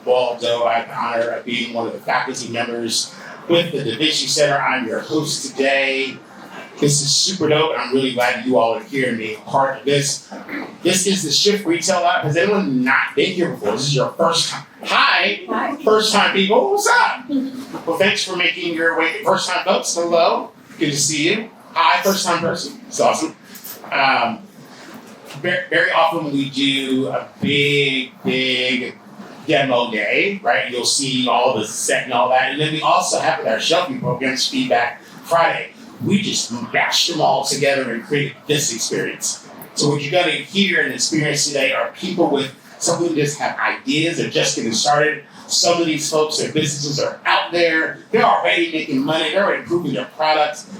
Waldo. I have the honor of being one of the faculty members with the Da Vinci Center. I'm your host today. This is super dope, and I'm really glad you all are here and being part of this. This is the Shift Retail Lab. Has anyone not been here before? This is your first time. Hi. Hi. First time people. What's up? Well, thanks for making your way. First time folks. Hello. Good to see you. Hi, first time person. It's awesome. Very often when we do a big demo day, right? You'll see all the set and all that. And then we also have with our shelfing programs, Feedback Friday. We just mashed them all together and created this experience. So what you're gonna hear and experience today are people with some who just have ideas, they're just getting started. Some of these folks, their businesses are out there, they're already making money, they're already improving their products.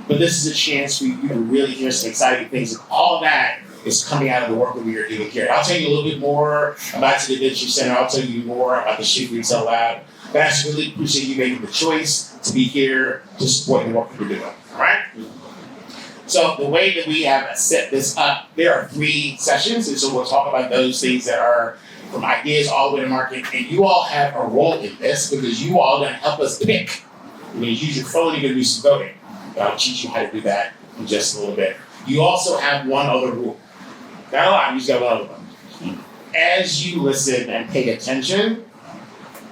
But this is a chance for you to really hear some exciting things. And all of that is coming out of the work that we are doing here. I'll tell you a little bit more about the Da Vinci Center. I'll tell you more about the Shift Retail Lab. But I just really appreciate you making the choice to be here to support the work that we're doing. All right? So the way that we have set this up, there are 3 sessions. And so we'll talk about those things that are from ideas all the way to market. And you all have a role in this because you all are going to help us pick. You're going to use your phone, you're going to do some voting. I'll teach you how to do that in just a little bit. You also have one other rule. Not a lot, you just got one other one. As you listen and pay attention,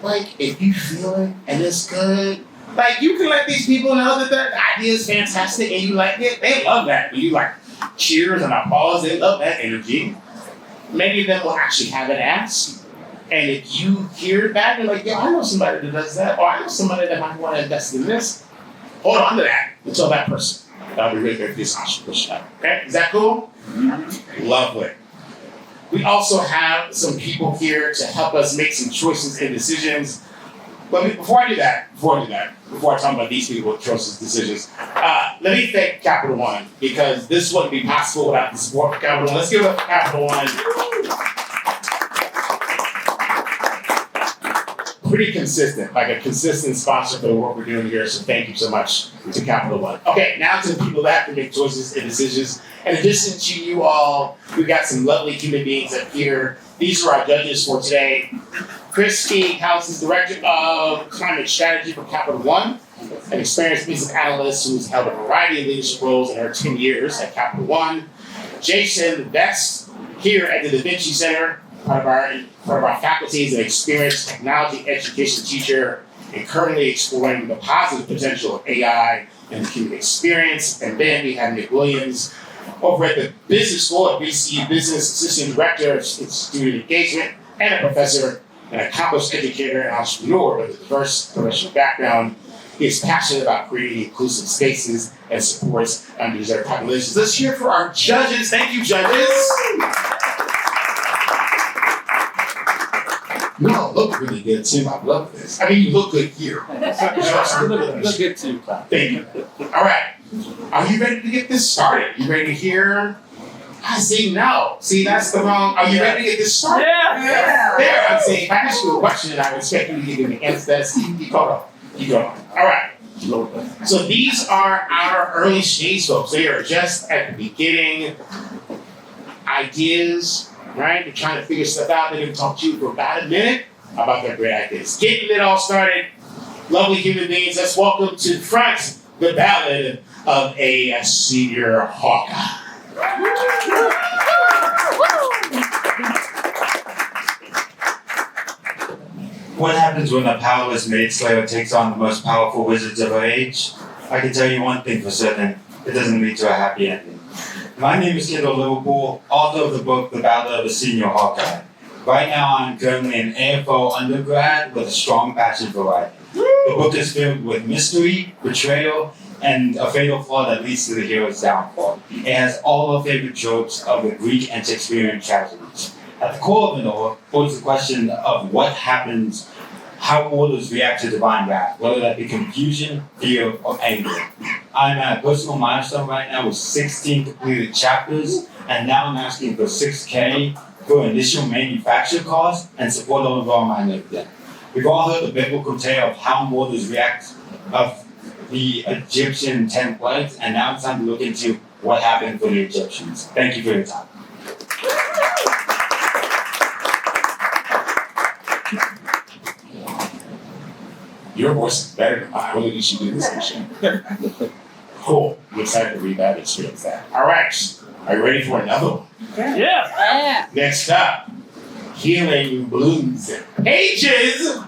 like if you feel it and it's good, like you can let these people know that their idea is fantastic and you like it. They love that. When you like cheers and applause, they love that energy. Many of them will actually have an ask. And if you hear that, you're like, yeah, I know somebody that does that, or I know somebody that might want to invest in this. Hold on to that until that person. That'll be really good for this entrepreneurship. Okay, is that cool? Lovely. We also have some people here to help us make some choices and decisions. But before I talk about these people with choices and decisions, let me thank Capital One because this wouldn't be possible without the support of Capital One. Let's give it up for Capital One. Pretty consistent, like a consistent sponsor for the work we're doing here. So thank you so much to Capital One. Okay, now to the people that have to make choices and decisions. In addition to you all, we've got some lovely human beings up here. These are our judges for today. Christy House is Director of Climate Strategy for Capital One, an experienced business analyst who's held a variety of leadership roles in her 10 years at Capital One. Jason Best, here at the Da Vinci Center, part of our faculty is an experienced technology education teacher and currently exploring the positive potential of AI in the human experience. And then we have Nick Williams over at the Business School at BCU Business, Assistant Director of Student Engagement and a professor, an accomplished educator and entrepreneur with a diverse professional background. He is passionate about creating inclusive spaces and supports underserved populations. Let's hear for our judges. Thank you, judges. You all look really good too. I love this. I mean, you look good here. Look good too. Thank you. All right. Are you ready to get this started? You ready to hear? I say no. See, that's the wrong. Are you ready to get this started? Yeah. There. I'm saying, if I ask you a question, I would expect you to give me an answer. That's you go. All right. So these are our early stage folks. They are just at the beginning. Ideas. Right? They're trying to figure stuff out. They're going to talk to you for about a minute about their great ideas. Getting it all started. Lovely human beings. Let's welcome to the front the ballad of a senior Hawkeye. What happens when a powerless maid slayer takes on the most powerful wizards of her age? I can tell you one thing for certain. It doesn't lead to a happy ending. My name is Kendall Liverpool, author of the book The Ballad of a Senior Hawkeye. Right now, I'm currently an AFO undergrad with a strong passion for writing. The book is filled with mystery, betrayal, and a fatal flaw that leads to the hero's downfall. It has all our favorite tropes of the Greek and Shakespearean tragedies. At the core of it all holds the question of what happens, how mortals react to divine wrath, whether that be confusion, fear, or anger. I'm at a personal milestone right now with 16 completed chapters, and now I'm asking for $6,000 for initial manufacture costs and support over on my LinkedIn. We've all heard the biblical tale of how mortals react of the Egyptian 10 plagues, and now it's time to look into what happened for the Egyptians. Thank you for your time. Your voice is better than mine. What did you should do this mission? Cool. I'm excited to read that and experience that. All right. Are you ready for another one? Yeah. Next up, Healing Blooms and Pages.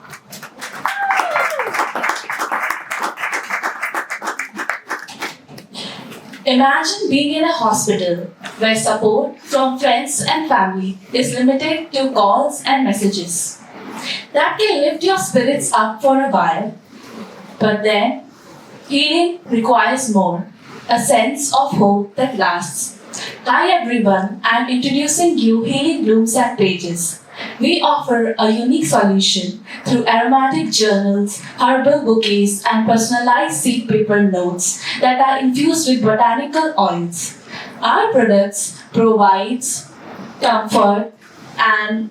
Imagine being in a hospital where support from friends and family is limited to calls and messages. That can lift your spirits up for a while, but then healing requires more, a sense of hope that lasts. Hi everyone, I'm introducing you Healing Blooms and Pages. We offer a unique solution through aromatic journals, herbal bouquets, and personalized seed paper notes that are infused with botanical oils. Our products provides comfort and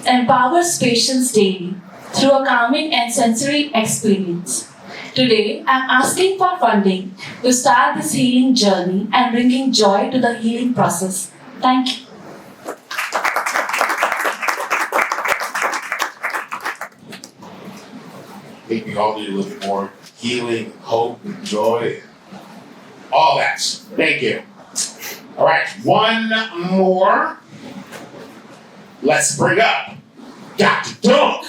empowers patients daily through a calming and sensory experience. Today, I'm asking for funding to start this healing journey and bringing joy to the healing process. Thank you. I think we all need a little bit more healing, hope, and joy, all that. Thank you. All right, one more. Let's bring up Dr. Dunk.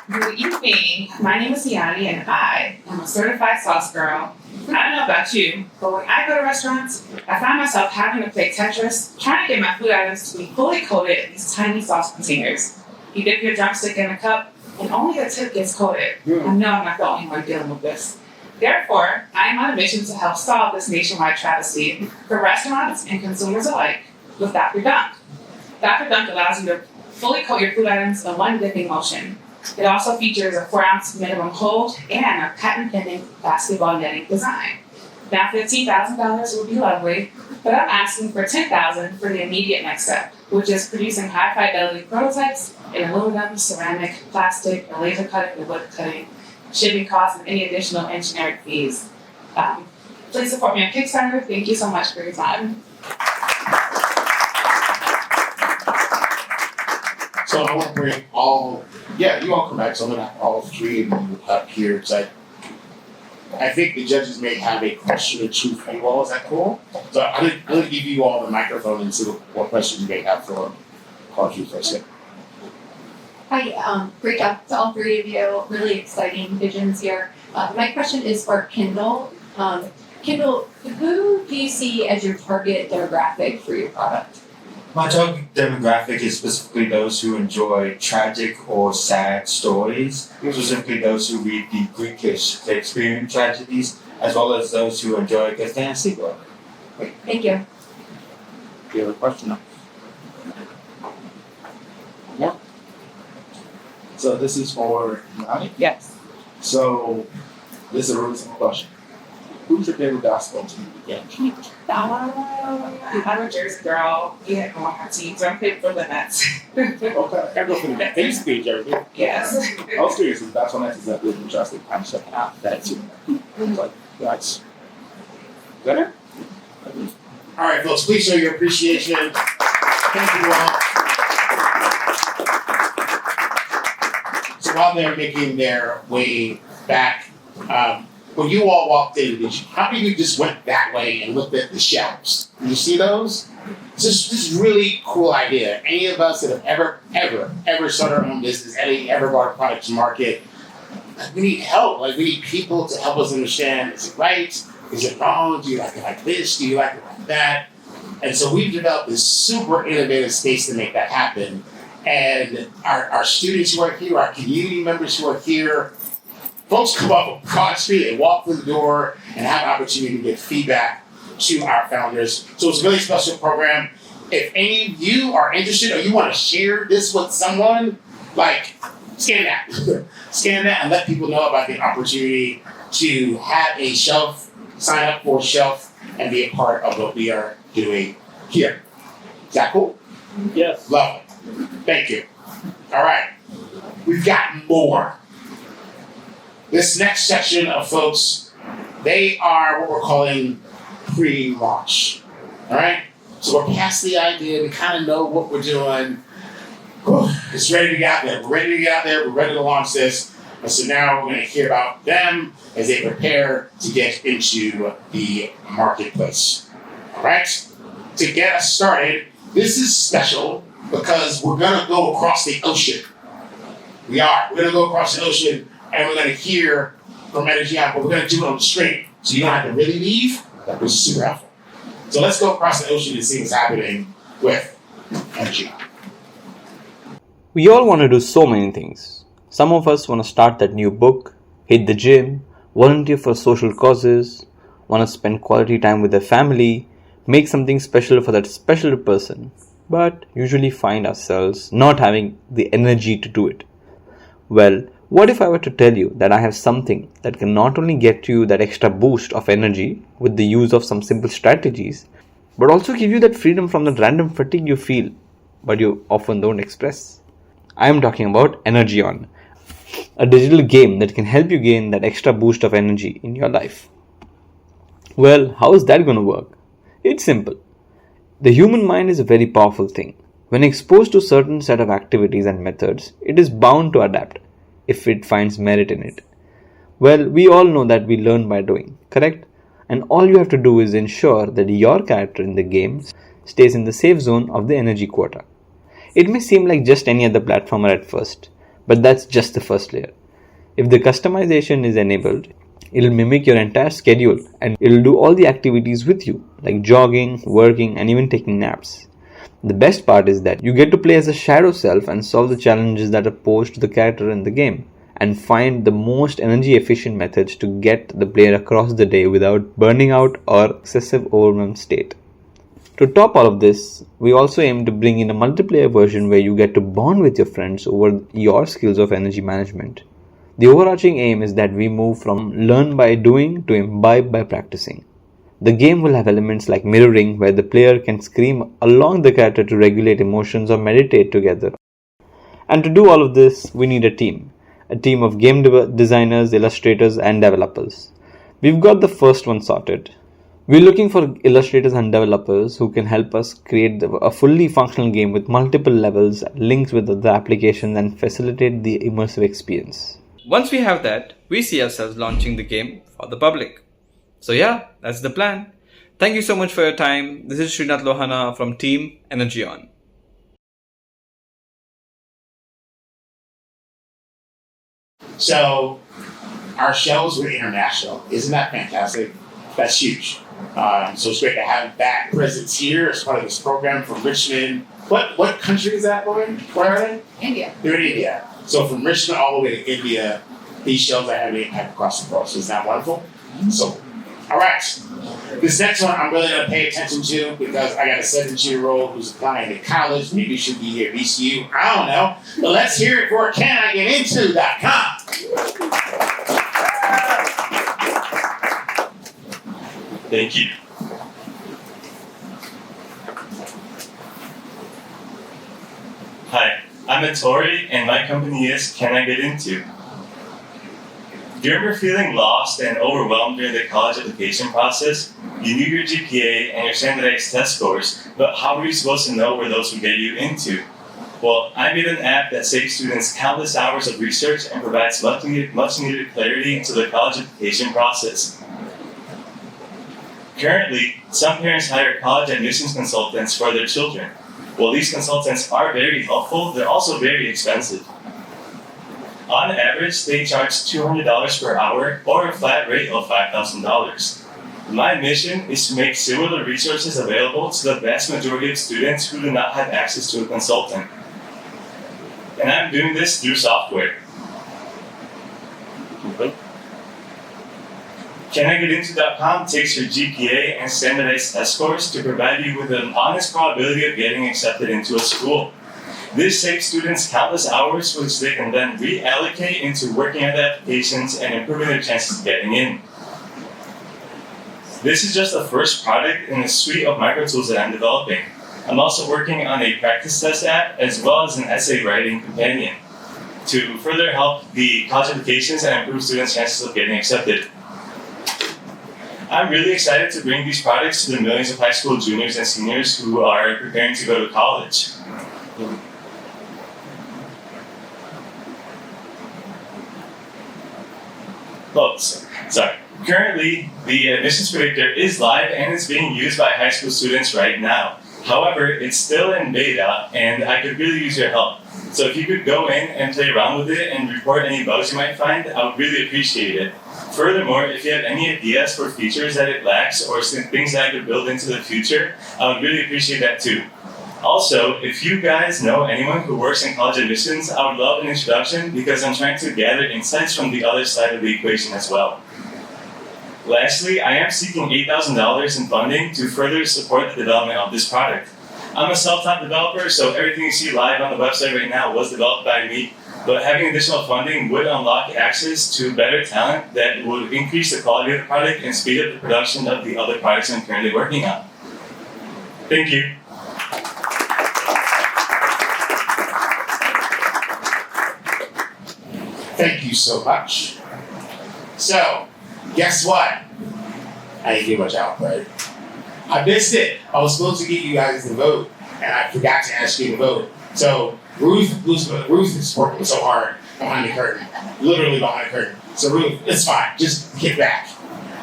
Good evening. My name is Yanni, and I am a certified sauce girl. I don't know about you, but when I go to restaurants, I find myself having to play Tetris, trying to get my food items to be fully coated in these tiny sauce containers. You dip your drumstick in a cup, and only the tip gets coated. I know I'm not the only one dealing with this. Therefore, I am on a mission to help solve this nationwide travesty for restaurants and consumers alike with Dr. Dunk. Dr. Dunk allows you to fully coat your food items in one dipping motion. It also features a 4-ounce minimum hold and a patent-pending basketball netting design. Now, $15,000 would be lovely, but I'm asking for $10,000 for the immediate next step, which is producing high-fidelity prototypes in aluminum, ceramic, plastic, or laser cutting and wood cutting, shipping costs, and any additional engineering fees. Please support me on Kickstarter. Thank you so much for your time. So I want to bring all, you all come back, so I'm going to have all three of you up here, because I think the judges may have a question or two for you all. Is that cool? So I'm going to give you all the microphone and see what questions you may have for all three first. Hi, great job to all three of you. Really exciting visions here. My question is for Kendall. Kendall, who do you see as your target demographic for your product? My target demographic is specifically those who enjoy tragic or sad stories, specifically those who read the Greekish Shakespearean tragedies, as well as those who enjoy good fantasy book. Thank you. Do you have a question? Yeah. So this is for Nani. Yes. So this is a really simple question. Who's your favorite basketball team? Yeah. I'm a Jersey girl. We had one of our teams. I'm playing for the Nets. Okay. Gotta go for the next face page, everything. Yes. I was curious if that's one that's that really interesting. I'm checking out that too. Like that's better. All right, folks, please show your appreciation. Thank you all. So while they're making their way back, when you all walked in, how many of you just went that way and looked at the shelves? Did you see those? It's just this really cool idea. Any of us that have ever started our own business, ever brought a product to market, we need help. Like, we need people to help us understand, is it right? Is it wrong? Do you like it like this? Do you like it like that? And so we've developed this super innovative space to make that happen. And our students who are here, our community members who are here, folks come up Broad Street and walk through the door and have an opportunity to get feedback to our founders. So it's a really special program. If any of you are interested or you want to share this with someone, like, scan that. Scan that and let people know about the opportunity to have a shelf, sign up for a shelf, and be a part of what we are doing here. Is that cool? Yes. Lovely. Thank you. All right. We've got more. This next section of folks, they are what we're calling pre-launch. All right? So we're past the idea. We kind of know what we're doing. It's ready to get out there. We're ready to get out there. We're ready to launch this. And so now we're going to hear about them as they prepare to get into the marketplace. All right? To get us started, this is special because we're going to go across the ocean. We are. We're going to go across the ocean and we're going to hear from Energy On, but we're going to do it on the stream. So you don't have to really leave. That was super helpful. So let's go across the ocean and see what's happening with Energy On. We all want to do so many things. Some of us want to start that new book, hit the gym, volunteer for social causes, want to spend quality time with their family, make something special for that special person, but usually find ourselves not having the energy to do it. Well, what if I were to tell you that I have something that can not only get you that extra boost of energy with the use of some simple strategies, but also give you that freedom from the random fatigue you feel, but you often don't express? I am talking about Energy On, a digital game that can help you gain that extra boost of energy in your life. Well, how is that going to work? It's simple. The human mind is a very powerful thing. When exposed to certain set of activities and methods, it is bound to adapt if it finds merit in it. Well, we all know that we learn by doing, correct? And all you have to do is ensure that your character in the game stays in the safe zone of the energy quota. It may seem like just any other platformer at first, but that's just the first layer. If the customization is enabled, it'll mimic your entire schedule and it'll do all the activities with you, like jogging, working, and even taking naps. The best part is that you get to play as a shadow self and solve the challenges that are posed to the character in the game, and find the most energy efficient methods to get the player across the day without burning out or excessive overwhelmed state. To top all of this, we also aim to bring in a multiplayer version where you get to bond with your friends over your skills of energy management. The overarching aim is that we move from learn by doing to imbibe by practicing. The game will have elements like mirroring, where the player can scream along the character to regulate emotions or meditate together. And to do all of this, we need a team of game designers, illustrators, and developers. We've got the first one sorted. We're looking for illustrators and developers who can help us create a fully functional game with multiple levels, links with other applications, and facilitate the immersive experience. Once we have that, we see ourselves launching the game for the public. So yeah, that's the plan. Thank you so much for your time. This is Srinath Lohana from Team Energy On. So our shows were international. Isn't that fantastic? That's huge. So it's great to have that presence here as part of this program from Richmond. What country is that, Lauren? Where are they? India. They're in India. So from Richmond all the way to India, these shows are having impact across the world. So isn't that wonderful? So, all right. This next one I'm really going to pay attention to because I got a 17-year-old who's applying to college. Maybe should be here at VCU. I don't know. But let's hear it for CanIGetInto.com. Thank you. Hi, I'm Ettore, and my company is Can I Get Into? Do you ever feeling lost and overwhelmed during the college application process? You knew your GPA and your standardized test scores, but how were you supposed to know where those would get you into? Well, I made an app that saves students countless hours of research and provides much needed clarity into the college application process. Currently, some parents hire college admissions consultants for their children. While these consultants are very helpful, they're also very expensive. On average, they charge $200 per hour or a flat rate of $5,000. My mission is to make similar resources available to the vast majority of students who do not have access to a consultant. And I'm doing this through software. CanIGetInto.com takes your GPA and standardized test scores to provide you with an honest probability of getting accepted into a school. This saves students countless hours, which they can then reallocate into working at the applications and improving their chances of getting in. This is just the first product in a suite of micro tools that I'm developing. I'm also working on a practice test app as well as an essay writing companion to further help the college applications and improve students' chances of getting accepted. I'm really excited to bring these products to the millions of high school juniors and seniors who are preparing to go to college. Currently, the admissions predictor is live and is being used by high school students right now. However, it's still in beta, and I could really use your help. So if you could go in and play around with it and report any bugs you might find, I would really appreciate it. Furthermore, if you have any ideas for features that it lacks or things that I could build into the future, I would really appreciate that too. Also, if you guys know anyone who works in college admissions, I would love an introduction because I'm trying to gather insights from the other side of the equation as well. Lastly, I am seeking $8,000 in funding to further support the development of this product. I'm a self-taught developer, so everything you see live on the website right now was developed by me, but having additional funding would unlock access to better talent that would increase the quality of the product and speed up the production of the other products I'm currently working on. Thank you. Thank you so much. So, guess what? I didn't get much output. I missed it. I was supposed to get you guys to vote, and I forgot to ask you to vote. So Ruth is working so hard behind the curtain, literally behind the curtain. So Ruth, it's fine. Just get back.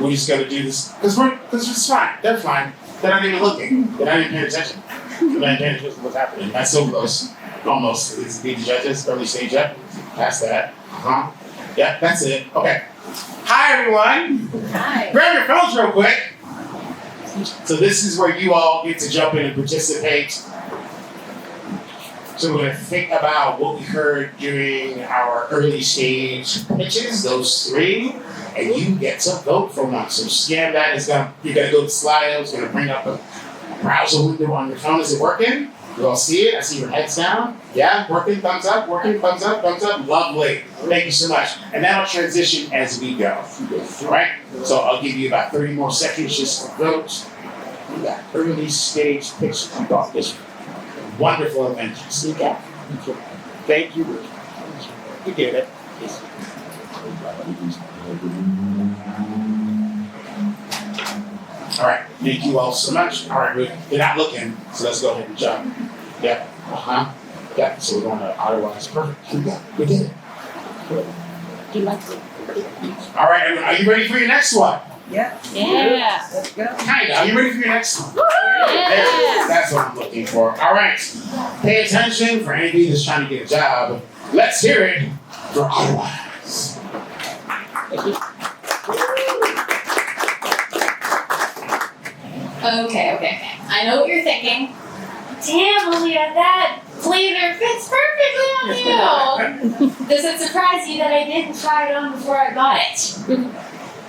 We're just gonna do this because it's fine. They're fine. They're not even looking. They're not even paying attention. They're not even paying attention to what's happening. That's so close. Almost. It's the judges, early stage yet. Past that. Yeah, that's it. Okay. Hi everyone. Hi. Grab your phones real quick. So this is where you all get to jump in and participate. So we're gonna think about what we heard during our early stage pitches, those three, and you get to vote for one. So scan that. You're gonna go to Slido. It's gonna bring up a browser window on your phone. Is it working? You all see it? I see your heads down. Yeah, working, thumbs up, working, thumbs up, thumbs up. Lovely. Thank you so much. And that'll transition as we go. All right? So I'll give you about 30 more seconds just to vote. We got early stage pitch kick off this wonderful event. Thank you. You did it. All right. Thank you all so much. All right, you're not looking, so let's go ahead and jump. Yep. Yeah. So we're going to otherwise. Perfect. We did it. All right. Everyone, are you ready for your next one? Yeah. Let's go. Kinda. Are you ready for your next one? There. That's what I'm looking for. All right. Pay attention for anybody that's trying to get a job. Let's hear it for Otherwise. Okay. I know what you're thinking. Damn, Aaliyah, that blazer fits perfectly on you. Does it surprise you that I didn't try it on before I bought it?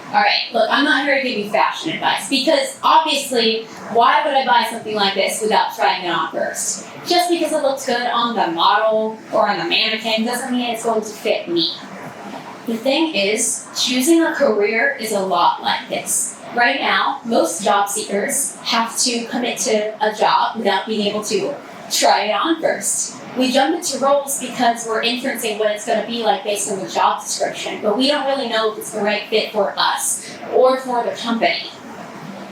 Alright, look, I'm not here to give you fashion advice because obviously, why would I buy something like this without trying it on first? Just because it looks good on the model or on the mannequin doesn't mean it's going to fit me. The thing is, choosing a career is a lot like this. Right now, most job seekers have to commit to a job without being able to try it on first. We jump into roles because we're inferencing what it's going to be like based on the job description, but we don't really know if it's the right fit for us or for the company.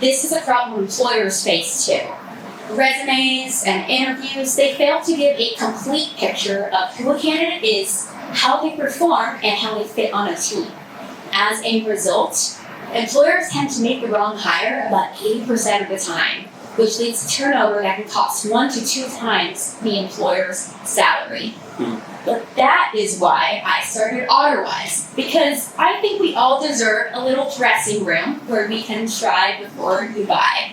This is a problem employers face too. Resumes and interviews, they fail to give a complete picture of who a candidate is, how they perform, and how they fit on a team. As a result, employers tend to make the wrong hire about 80% of the time, which leads to turnover that can cost 1 to 2 times the employer's salary. But that is why I started Otherwise, because I think we all deserve a little dressing room where we can try before you buy.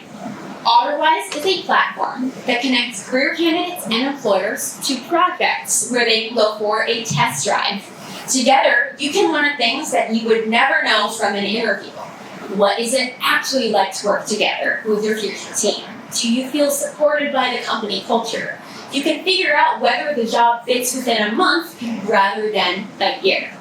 Otherwise is a platform that connects career candidates and employers to projects where they can go for a test drive. Together, you can learn things that you would never know from an interview. What is it actually like to work together with your future team? Do you feel supported by the company culture? You can figure out whether the job fits within a month rather than a year.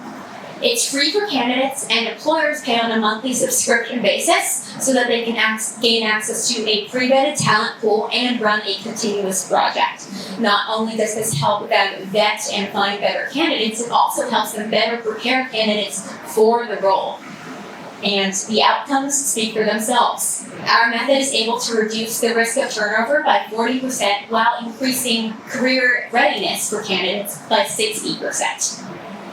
It's free for candidates, and employers pay on a monthly subscription basis so that they can gain access to a pre-vetted talent pool and run a continuous project. Not only does this help them vet and find better candidates, it also helps them better prepare candidates for the role. And the outcomes speak for themselves. Our method is able to reduce the risk of turnover by 40% while increasing career readiness for candidates by 60%.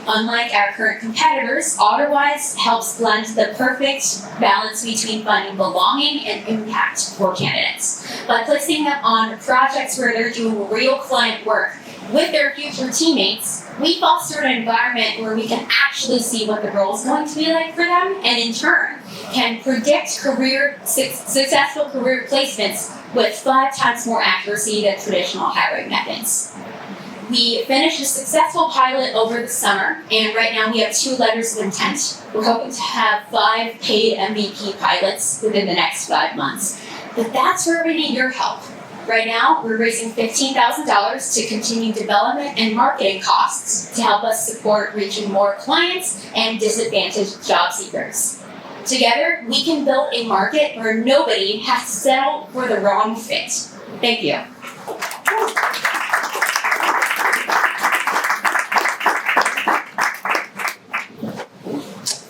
Unlike our current competitors, AutoWise helps blend the perfect balance between finding belonging and impact for candidates. By placing them on projects where they're doing real client work with their future teammates, we foster an environment where we can actually see what the role is going to be like for them, and in turn can predict successful career placements with 5 times more accuracy than traditional hiring methods. We finished a successful pilot over the summer, and right now we have 2 letters of intent. We're hoping to have 5 paid MVP pilots within the next 5 months. But that's where we need your help. Right now, we're raising $15,000 to continue development and marketing costs to help us support reaching more clients and disadvantaged job seekers. Together, we can build a market where nobody has to settle for the wrong fit. Thank you.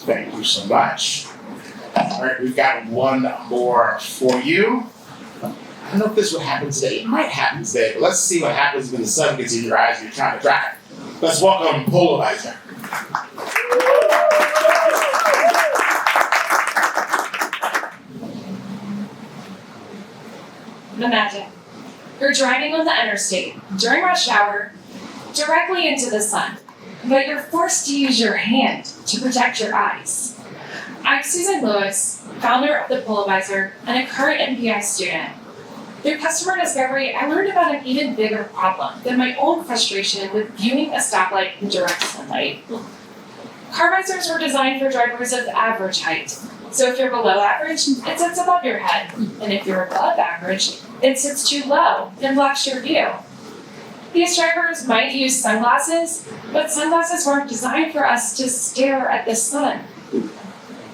Thank you so much. All right, we've got one more for you. I don't know if this will happen today. It might happen today, but let's see what happens when the sun gets in your eyes and you're trying to drive. Let's welcome Polarizer. Imagine you're driving on the interstate during rush hour directly into the sun, but you're forced to use your hand to protect your eyes. I'm Susan Lewis, founder of the Polarizer and a current MPI student. Through customer discovery, I learned about an even bigger problem than my own frustration with viewing a stoplight in direct sunlight. Car visors were designed for drivers of average height. So if you're below average, it sits above your head. And if you're above average, it sits too low and blocks your view. These drivers might use sunglasses, but sunglasses weren't designed for us to stare at the sun.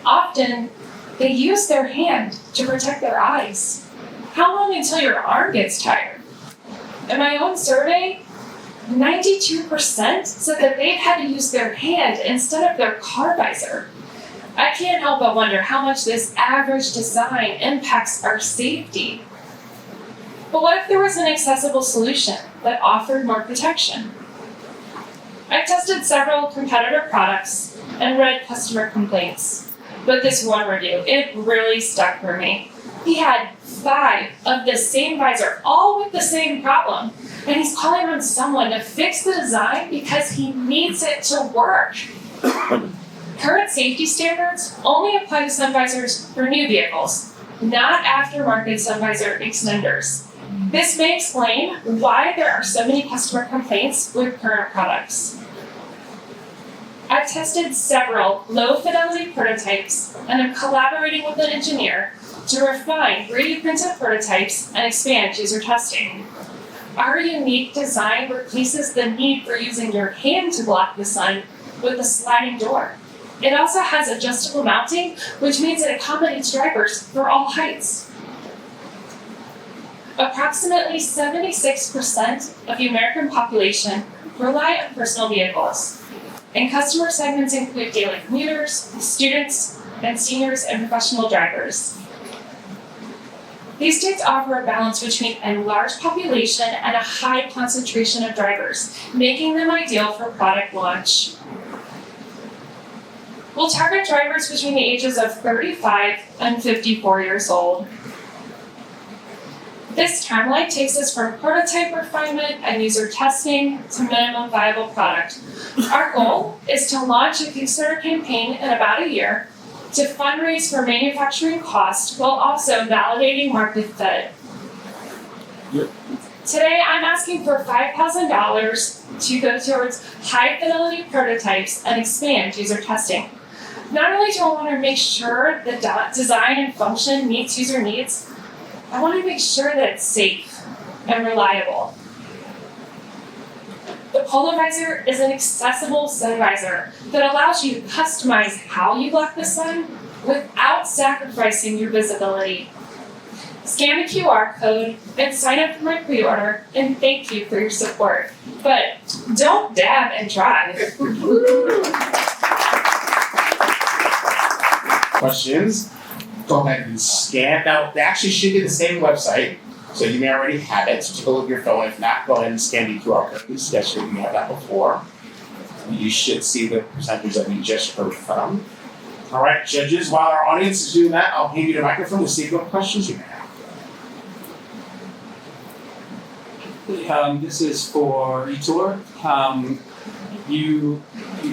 Often, they use their hand to protect their eyes. How long until your arm gets tired? In my own survey, 92% said that they've had to use their hand instead of their car visor. I can't help but wonder how much this average design impacts our safety. But what if there was an accessible solution that offered more protection? I tested several competitor products and read customer complaints, but this one review, it really stuck for me. He had 5 of the same visor, all with the same problem, and he's calling on someone to fix the design because he needs it to work. Current safety standards only apply to sun visors for new vehicles, not aftermarket sun visor extenders. This may explain why there are so many customer complaints with current products. I've tested several low-fidelity prototypes and am collaborating with an engineer to refine 3D printed prototypes and expand user testing. Our unique design replaces the need for using your hand to block the sun with a sliding door. It also has adjustable mounting, which means it accommodates drivers for all heights. Approximately 76% of the American population rely on personal vehicles, and customer segments include daily commuters, students, and seniors and professional drivers. These states offer a balance between a large population and a high concentration of drivers, making them ideal for product launch. We'll target drivers between the ages of 35 and 54 years old. This timeline takes us from prototype refinement and user testing to minimum viable product. Our goal is to launch a Kickstarter campaign in about a year to fundraise for manufacturing costs while also validating market fit. Today, I'm asking for $5,000 to go towards high fidelity prototypes and expand user testing. Not only do I want to make sure the design and function meets user needs, I want to make sure that it's safe and reliable. The Polarizer is an accessible sun visor that allows you to customize how you block the sun without sacrificing your visibility. Scan the QR code and sign up for my pre-order, and thank you for your support. But don't dab and drive. Questions? Go ahead and scan. Now, they actually should be the same website, so you may already have it. So take a look at your phone. If not, go ahead and scan the QR code. Especially if you have that before. you should see the percentage that we just heard from. All right, judges, while our audience is doing that, I'll hand you the microphone to see what questions you may have. This is for Itur. You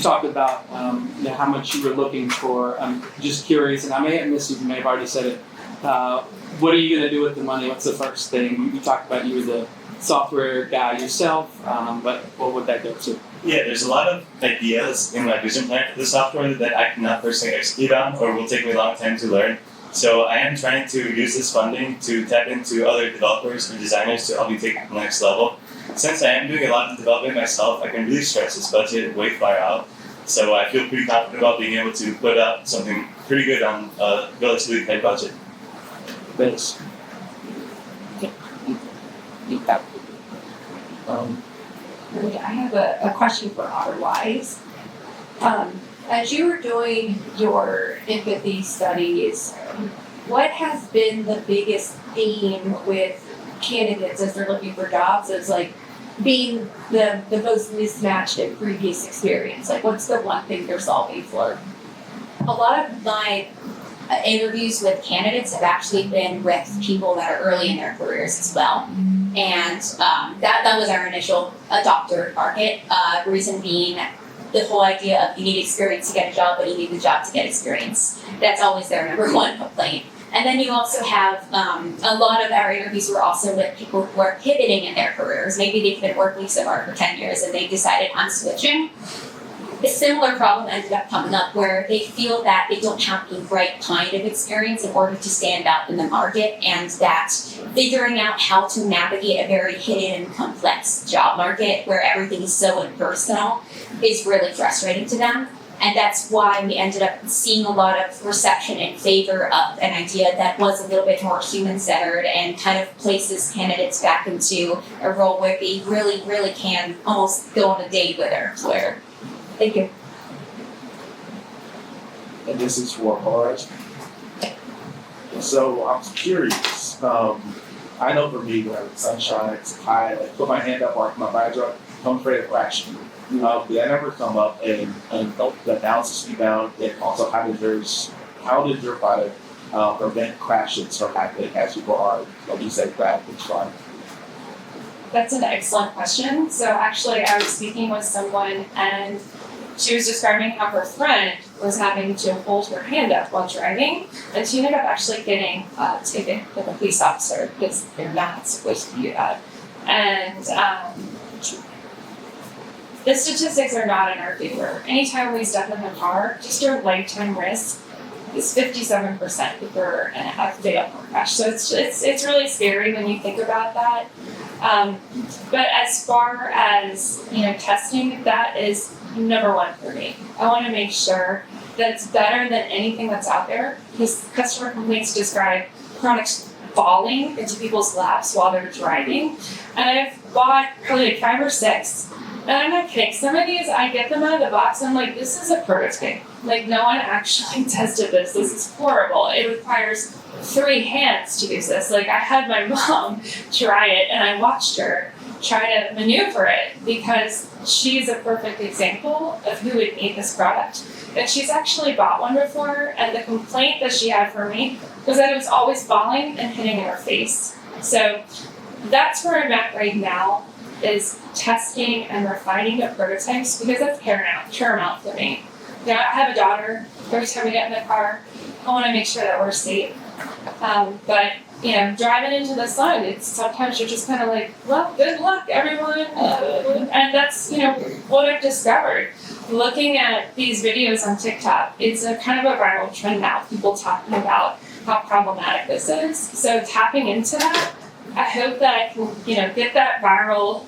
talked about how much you were looking for. I'm just curious, and I may have missed it, you may have already said it. What are you going to do with the money? What's the first thing? You talked about you were the software guy yourself, but what would that go to? Yeah, there's a lot of ideas in my vision plan for the software that I cannot personally execute on or will take me a long time to learn. So I am trying to use this funding to tap into other developers or designers to help me take it to the next level. Since I am doing a lot of development myself, I can really stretch this budget way far out. So I feel pretty confident about being able to put out something pretty good on a relatively tight budget. Thanks. I have a question for Otherwise. As you were doing your empathy studies, what has been the biggest theme with candidates as they're looking for jobs as like being the most mismatched in previous experience? Like what's the one thing they're solving for? A lot of my interviews with candidates have actually been with people that are early in their careers as well. And that was our initial adopter market. Reason being, the whole idea of you need experience to get a job, but you need the job to get experience. That's always their number one complaint. And then you also have a lot of our interviews were also with people who are pivoting in their careers. Maybe they've been working somewhere for 10 years and they decided I'm switching. A similar problem ended up coming up where they feel that they don't have the right kind of experience in order to stand out in the market, and that figuring out how to navigate a very hidden and complex job market where everything is so impersonal is really frustrating to them. And that's why we ended up seeing a lot of reception in favor of an idea that was a little bit more human-centered and kind of places candidates back into a role where they really, really can almost go on a date with their employer. Thank you. And this is for Horace. So I'm curious. I know for me, when the sun shines, I like put my hand up like my fire truck, come afraid of crashing. Did that ever come up and the analysis you found, and also how did your product prevent crashes from happening as people are, like you said, crashing? That's an excellent question. So actually, I was speaking with someone and she was describing how her friend was having to hold her hand up while driving, and she ended up actually getting a ticket with a police officer because they're not supposed to do that. And the statistics are not in our favor. Anytime we step in the car, just our lifetime risk is 57% for a fatal car crash. So it's really scary when you think about that. But as far as testing, that is number one for me. I want to make sure that it's better than anything that's out there, because customer complaints describe products falling into people's laps while they're driving. And I've bought probably like 5 or 6. And I'm not kidding. Some of these, I get them out of the box and I'm like, this is a prototype. Like, no one actually tested this. This is horrible. It requires 3 hands to use this. Like, I had my mom try it and I watched her try to maneuver it because she's a perfect example of who would need this product. And she's actually bought one before, and the complaint that she had for me was that it was always falling and hitting in her face. So that's where I'm at right now, is testing and refining the prototypes, because that's paramount for me. I have a daughter. Every time we get in the car, I want to make sure that we're safe. But driving into the sun, it's sometimes you're just kind of like, well, good luck, everyone. And that's what I've discovered. Looking at these videos on TikTok, it's a kind of a viral trend now. People talking about how problematic this is. So tapping into that, I hope that I can, get that viral,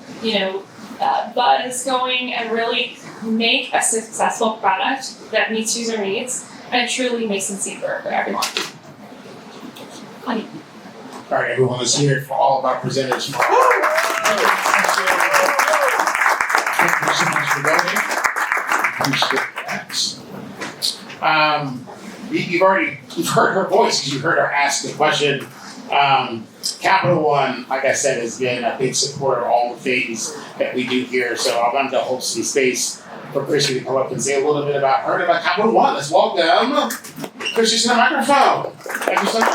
buzz going and really make a successful product that meets user needs and truly makes it safer for everyone. All right, everyone, let's hear it for all of our presenters. Thank you so much for going. Appreciate that. You've heard her voice because you heard her ask the question. Capital One, like I said, has been a big supporter of all the things that we do here. So I wanted to hold some space for Christy to come up and say a little bit about her and about Capital One. Let's welcome Christy to the microphone. Thank you so much.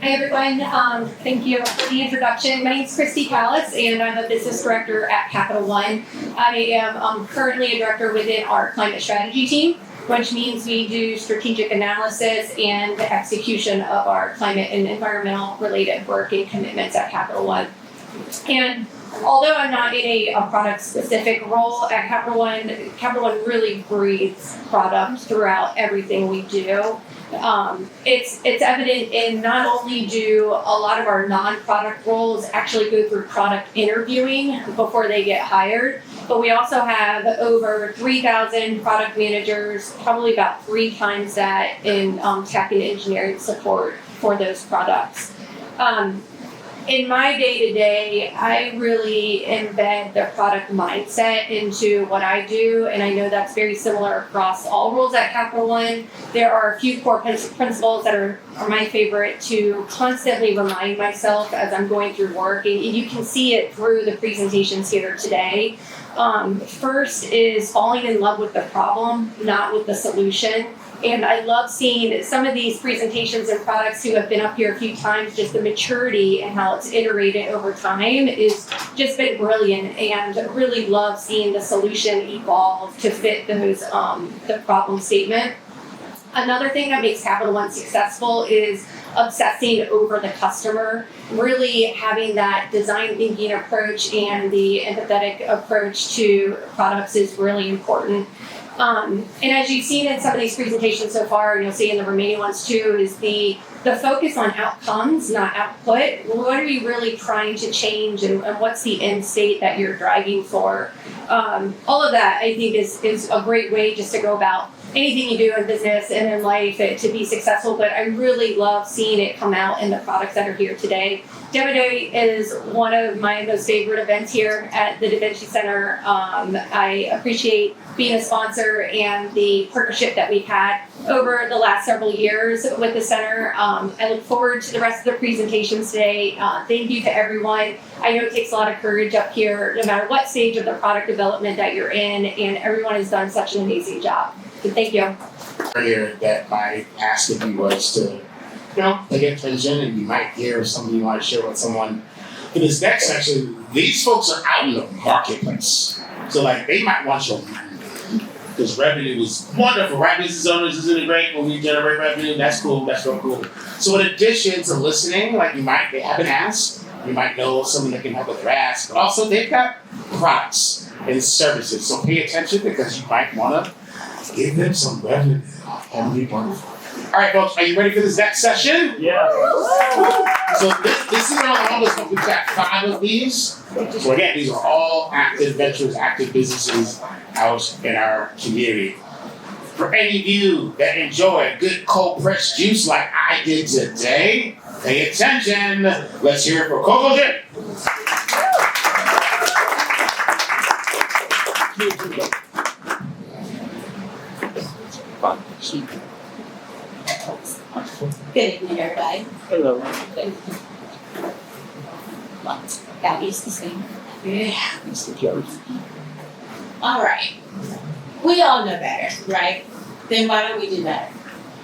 Hi everyone, thank you for the introduction. My name is Christy Callis and I'm a business director at Capital One. I am currently a director within our climate strategy team, which means we do strategic analysis and the execution of our climate and environmental related work and commitments at Capital One. And although I'm not in a product specific role at Capital One really breathes product throughout everything we do. It's evident in not only do a lot of our non-product roles actually go through product interviewing before they get hired, but we also have over 3,000 product managers, probably about 3 times that in tech and engineering support for those products. In my day-to-day, I really embed the product mindset into what I do, and I know that's very similar across all roles at Capital One. There are a few core principles that are my favorite to constantly remind myself as I'm going through work, and you can see it through the presentations here today. First is falling in love with the problem, not with the solution. And I love seeing some of these presentations and products who have been up here a few times, just the maturity and how it's iterated over time is just been brilliant, and really love seeing the solution evolve to fit those the problem statement. Another thing that makes Capital One successful is obsessing over the customer, really having that design thinking approach and the empathetic approach to products is really important. And as you've seen in some of these presentations so far, and you'll see in the remaining ones too, is the focus on outcomes, not output. What are you really trying to change, and what's the end state that you're driving for? All of that, I think, is a great way just to go about anything you do in business and in life to be successful, but I really love seeing it come out in the products that are here today. Demo Day is one of my most favorite events here at the Da Vinci Center. I appreciate being a sponsor and the partnership that we've had over the last several years with the center. I look forward to the rest of the presentations today. Thank you to everyone. I know it takes a lot of courage up here, no matter what stage of the product development that you're in, and everyone has done such an amazing job. So thank you. Earlier that my ask of you was to, pay attention, and you might hear something you want to share with someone. For this next section, these folks are out in the marketplace. So they might want your money. Because revenue is wonderful, right? Business owners, isn't it great when we generate revenue? That's cool, that's real cool. So in addition to listening, they have an ask, you might know someone that can help with their ask, but also they've got products and services. So pay attention, because you might want to give them some revenue. That would be wonderful. All right, folks, are you ready for this next session? Yeah. So this is all this. We've got 5 of these. So again, these are all active ventures, active businesses out in our community. For any of you that enjoy good cold pressed juice like I did today, pay attention. Let's hear it for Coco Gin. Good evening, everybody. Hello. Got used to sing. Yeah. Mr. Jones. All right. We all know better, right? Then why don't we do better?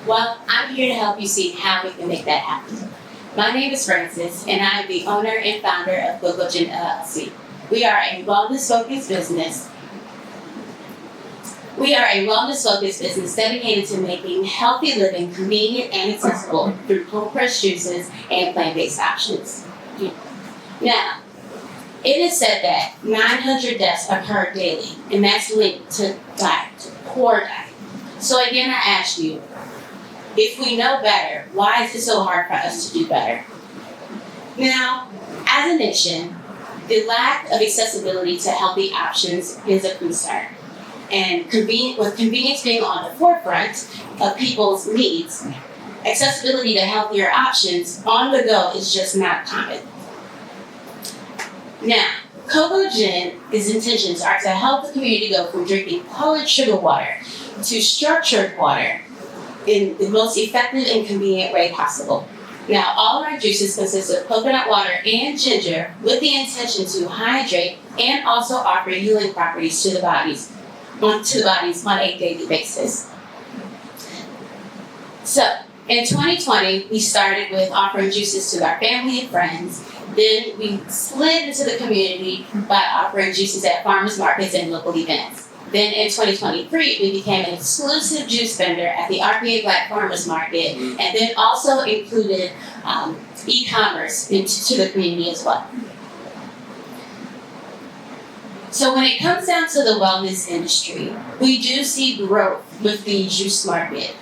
Well, I'm here to help you see how we can make that happen. My name is Frances, and I am the owner and founder of Coco Gin LLC. We are a wellness-focused business. Dedicated to making healthy living convenient and accessible through cold pressed juices and plant-based options. Now, it is said that 900 deaths occur daily, and that's linked to diet, poor diet. So again, I ask you, if we know better, why is it so hard for us to do better? Now, as a nation, the lack of accessibility to healthy options is a concern. And with convenience being on the forefront of people's needs, accessibility to healthier options on the go is just not common. Now, Coco Gin's intentions are to help the community go from drinking colored sugar water to structured water in the most effective and convenient way possible. Now, all of our juices consist of coconut water and ginger with the intention to hydrate and also offer healing properties to the bodies on a daily basis. So, in 2020, we started with offering juices to our family and friends. Then we slid into the community by offering juices at farmers markets and local events. Then in 2023, we became an exclusive juice vendor at the RPA Black Farmers Market, and then also included e-commerce into the community as well. So when it comes down to the wellness industry, we do see growth with the juice market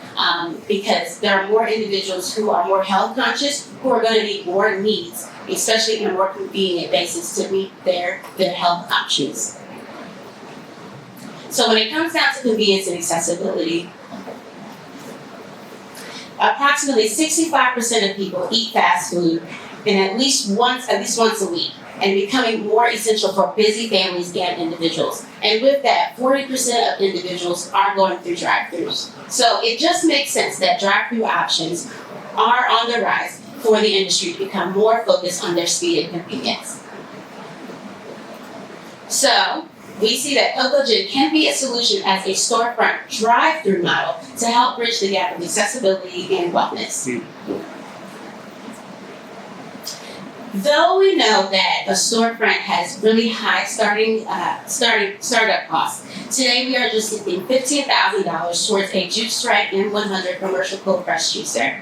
because there are more individuals who are more health conscious, who are going to need more needs, especially on a more convenient basis to meet their health options. So when it comes down to convenience and accessibility, approximately 65% of people eat fast food and at least once a week, and becoming more essential for busy families and individuals. And with that, 40% of individuals are going through drive-thrus. So it just makes sense that drive-thru options are on the rise for the industry to become more focused on their speed and convenience. So we see that Coco Gin can be a solution as a storefront drive-thru model to help bridge the gap of accessibility and wellness. Though we know that a storefront has really high startup costs, today we are just seeking $15,000 towards a Juice Strike M100 commercial cold press juicer,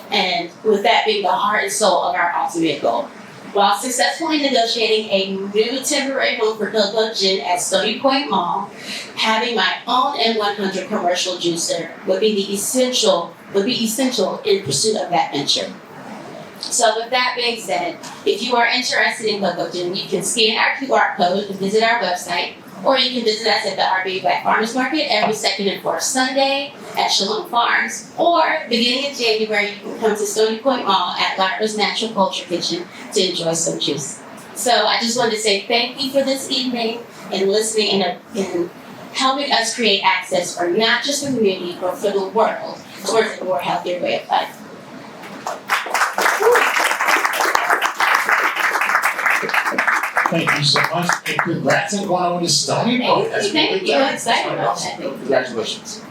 and with that being the heart and soul of our ultimate goal. While successfully negotiating a new temporary home for Coco Gin at Stony Point Mall, having my own M100 commercial juicer would be essential in pursuit of that venture. So with that being said, if you are interested in Coco Gin, you can scan our QR code and visit our website, or you can visit us at the RPA Black Farmers Market every second and fourth Sunday at Shalom Farms, or beginning in January, you can come to Stony Point Mall at Larker's Natural Culture Kitchen to enjoy some juice. So I just wanted to say thank you for this evening and listening and helping us create access for not just the community, but for the world towards a more healthier way of life. Thank you so much, and congrats on going over to Stony Point. Thank you. I'm excited about that. Congratulations.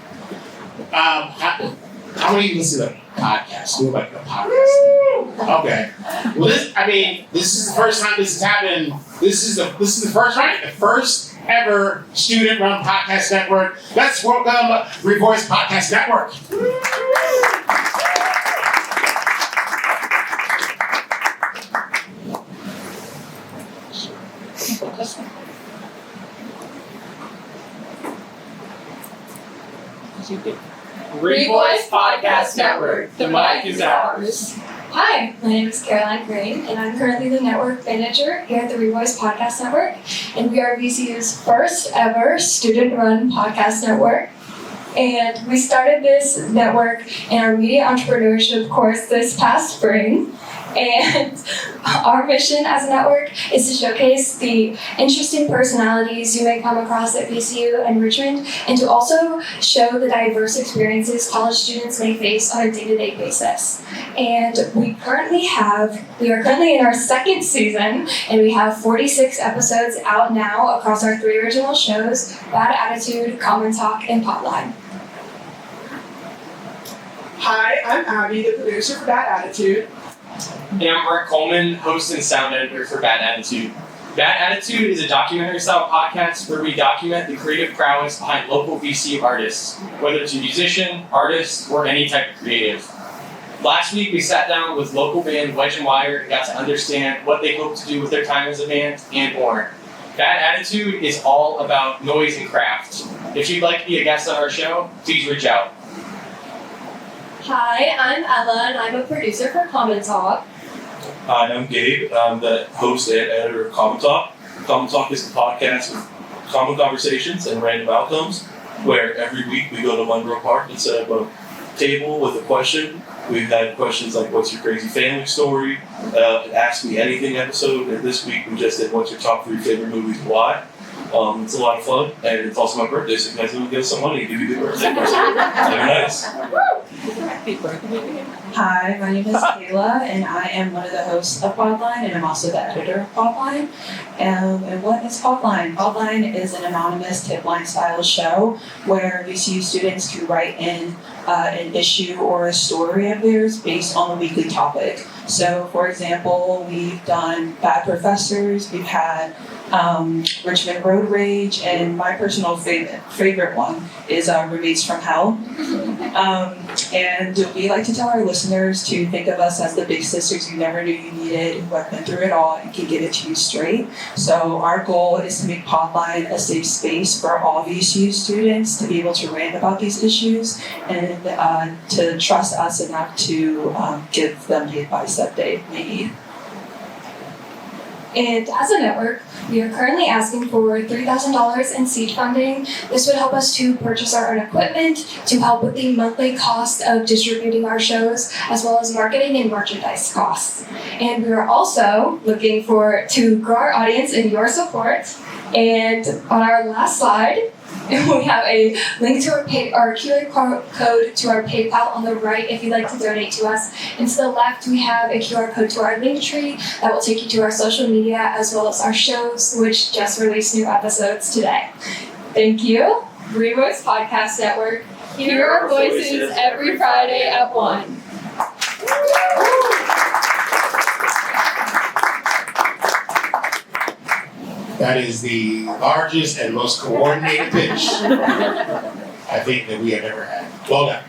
How many of you listen to podcasts? Who like the podcast? Okay. Well, this is the first time this has happened. This is the first, right? The first ever student-run podcast network. Let's welcome Revoice Podcast Network. Revoice Podcast Network. The mic is ours. Hi, my name is Caroline Green, and I'm currently the network manager here at the Revoice Podcast Network, and we are VCU's first ever student-run podcast network. And we started this network in our media entrepreneurship course this past spring. And our mission as a network is to showcase the interesting personalities you may come across at VCU and Richmond, and to also show the diverse experiences college students may face on a day-to-day basis. And we are currently in our second season, and we have 46 episodes out now across our 3 original shows: Bad Attitude, Common Talk, and Potline. Hi, I'm Abby, the producer for Bad Attitude. And I'm Mark Coleman, host and sound editor for Bad Attitude. Bad Attitude is a documentary-style podcast where we document the creative prowess behind local VCU artists, whether it's a musician, artist, or any type of creative. Last week, we sat down with local band Wedge and Wire and got to understand what they hope to do with their time as a band and more. Bad Attitude is all about noise and craft. If you'd like to be a guest on our show, please reach out. Hi, I'm Ella, and I'm a producer for Common Talk. Hi, I'm Gabe. I'm the host and editor of Common Talk. Common Talk is a podcast with common conversations and random outcomes, where every week we go to Monroe Park and set up a table with a question. We've had questions like, what's your crazy family story? Ask Me Anything episode. And this week we just did, what's your top 3 favorite movies and why? It's a lot of fun, and it's also my birthday, so you guys will give us some money to give you a good birthday present. That'd be nice. Hi, my name is Kayla, and I am one of the hosts of Podline, and I'm also the editor of Podline. And what is Podline? Podline is an anonymous tip line style show where VCU students can write in an issue or a story of theirs based on a weekly topic. So, for example, we've done bad professors, we've had Richmond Road Rage, and my personal favorite one is Roommates from Hell. And we like to tell our listeners to think of us as the big sisters you never knew you needed, who have been through it all and can give it to you straight. So our goal is to make Podline a safe space for all VCU students to be able to rant about these issues and to trust us enough to give them the advice that they need. And as a network, we are currently asking for $3,000 in seed funding. This would help us to purchase our own equipment, to help with the monthly cost of distributing our shows, as well as marketing and merchandise costs. And we are also looking to grow our audience and your support. And on our last slide, we have a link to our QR code to our PayPal on the right if you'd like to donate to us. And to the left, we have a QR code to our link tree that will take you to our social media as well as our shows, which just released new episodes today. Thank you. Revoice Podcast Network. Hear our voices every Friday at 1. That is the largest and most coordinated pitch I think that we have ever had. Well done.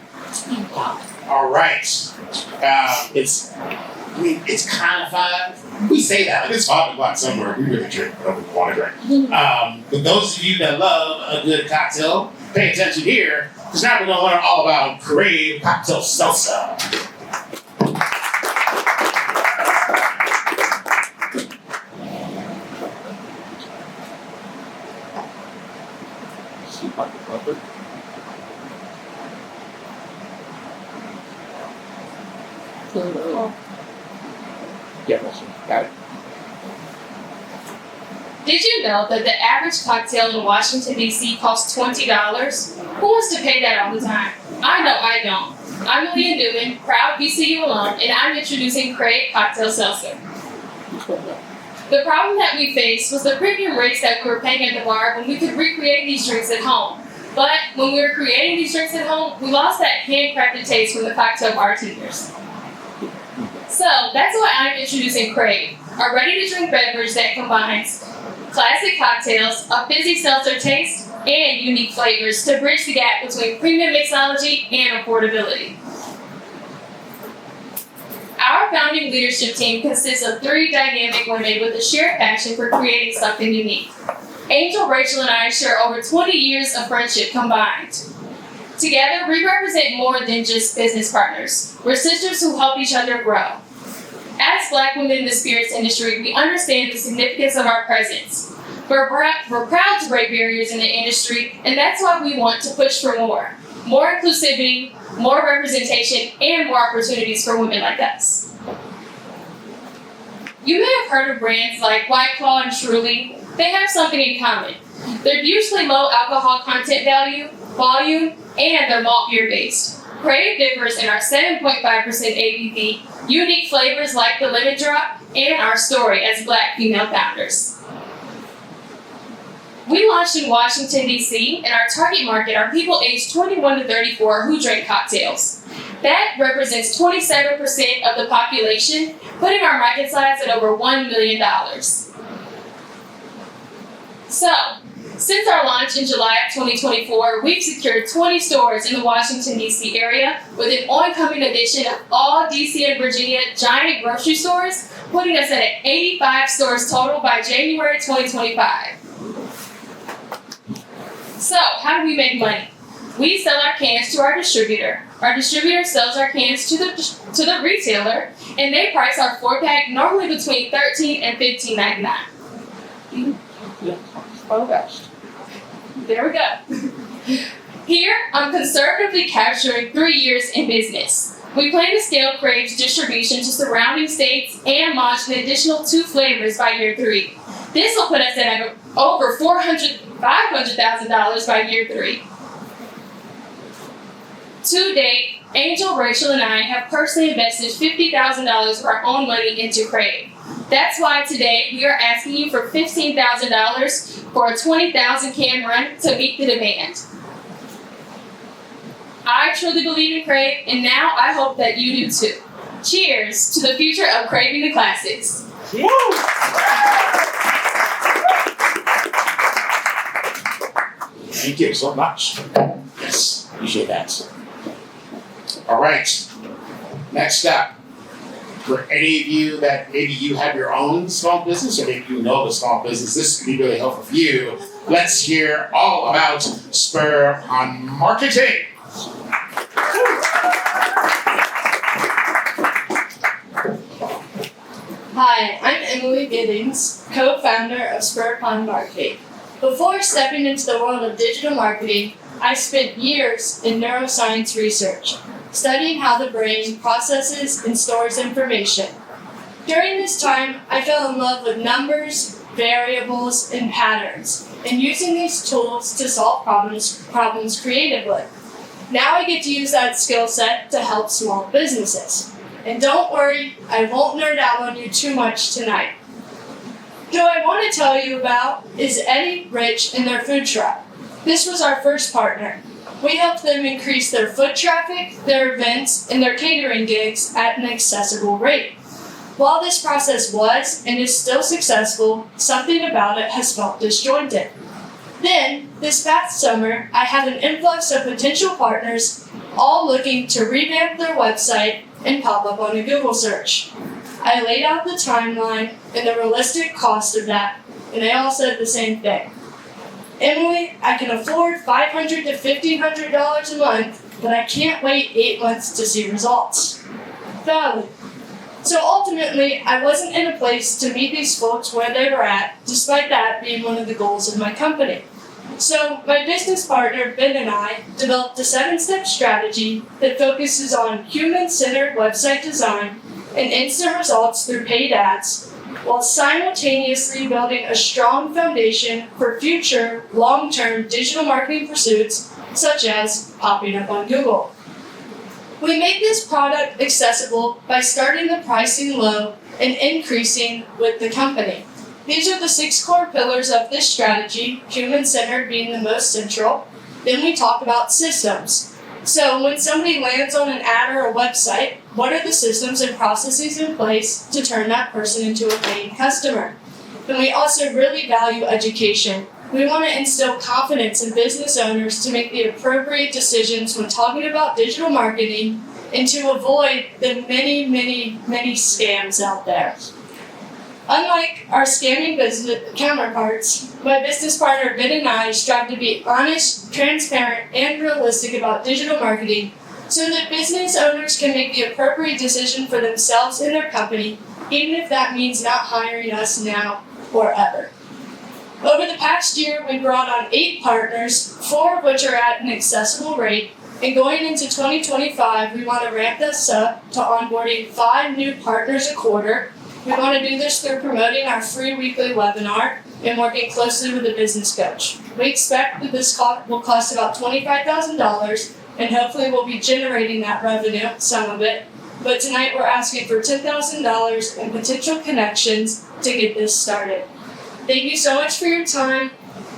All right. It's kind of 5. We say that like it's 5 o'clock somewhere. We really drink whatever we want to drink. But those of you that love a good cocktail, pay attention here, because now we're going to learn all about Crave Cocktail Salsa. Yeah, got it. Did you know that the average cocktail in Washington, D.C. costs $20? Who wants to pay that all the time? I know I don't. I'm Leah Newman, proud VCU alum, and I'm introducing Crave Cocktail Seltzer. The problem that we faced was the premium rates that we were paying at the bar when we could recreate these drinks at home. But when we were creating these drinks at home, we lost that handcrafted taste from the cocktail bartenders. So that's why I'm introducing Crave, a ready-to-drink beverage that combines classic cocktails, a fizzy seltzer taste, and unique flavors to bridge the gap between premium mixology and affordability. Our founding leadership team consists of 3 dynamic women with a shared passion for creating something unique. Angel, Rachel, and I share over 20 years of friendship combined. Together, we represent more than just business partners. We're sisters who help each other grow. As Black women in the spirits industry, we understand the significance of our presence. We're proud to break barriers in the industry, and that's why we want to push for more inclusivity, more representation, and more opportunities for women like us. You may have heard of brands like White Claw and Truly. They have something in common. They're usually low alcohol content volume, and they're malt beer based. Crave differs in our 7.5% ABV, unique flavors like the lemon drop, and our story as Black female founders. We launched in Washington, D.C., and our target market are people aged 21 to 34 who drink cocktails. That represents 27% of the population, putting our market size at over $1 million. So, since our launch in July of 2024, we've secured 20 stores in the Washington, D.C. area with an oncoming addition of all D.C. and Virginia giant grocery stores, putting us at 85 stores total by January 2025. So, how do we make money? We sell our cans to our distributor. Our distributor sells our cans to the retailer, and they price our 4-pack normally between $13 and $15.99. There we go. Here, I'm conservatively capturing 3 years in business. We plan to scale Crave's distribution to surrounding states and launch an additional 2 flavors by year 3. This will put us at over $500,000 by year 3. To date, Angel, Rachel, and I have personally invested $50,000 of our own money into Crave. That's why today we are asking you for $15,000 for a 20,000 can run to meet the demand. I truly believe in Crave, and now I hope that you do too. Cheers to the future of craving the classics. Thank you so much. Yes, appreciate that. All right. Next up, for any of you that maybe you have your own small business or maybe you know of a small business, this could be really helpful for you. Let's hear all about Spur on Marketing. Hi, I'm Emily Giddings, co-founder of Spur Upon Marketing. Before stepping into the world of digital marketing, I spent years in neuroscience research, studying how the brain processes and stores information. During this time, I fell in love with numbers, variables, and patterns, and using these tools to solve problems creatively. Now I get to use that skill set to help small businesses. And don't worry, I won't nerd out on you too much tonight. Who I want to tell you about is Eddie Rich and their food truck. This was our first partner. We helped them increase their foot traffic, their events, and their catering gigs at an accessible rate. While this process was and is still successful, something about it has felt disjointed. Then, this past summer, I had an influx of potential partners all looking to revamp their website and pop up on a Google search. I laid out the timeline and the realistic cost of that, and they all said the same thing. Emily, I can afford $500 to $1,500 a month, but I can't wait 8 months to see results. Valid. So ultimately, I wasn't in a place to meet these folks where they were at, despite that being one of the goals of my company. So my business partner, Ben, and I developed a 7-step strategy that focuses on human-centered website design and instant results through paid ads, while simultaneously building a strong foundation for future long-term digital marketing pursuits, such as popping up on Google. We make this product accessible by starting the pricing low and increasing with the company. These are the 6 core pillars of this strategy, human-centered being the most central. Then we talk about systems. So when somebody lands on an ad or a website, what are the systems and processes in place to turn that person into a paying customer? And we also really value education. We want to instill confidence in business owners to make the appropriate decisions when talking about digital marketing and to avoid the many, many, many scams out there. Unlike our scamming business counterparts, my business partner Ben and I strive to be honest, transparent, and realistic about digital marketing so that business owners can make the appropriate decision for themselves and their company, even if that means not hiring us now or ever. Over the past year, we brought on 8 partners, 4 of which are at an accessible rate, and going into 2025, we want to ramp this up to onboarding 5 new partners a quarter. We want to do this through promoting our free weekly webinar and working closely with a business coach. We expect that this will cost about $25,000, and hopefully we'll be generating that revenue, some of it. But tonight we're asking for $10,000 and potential connections to get this started. Thank you so much for your time.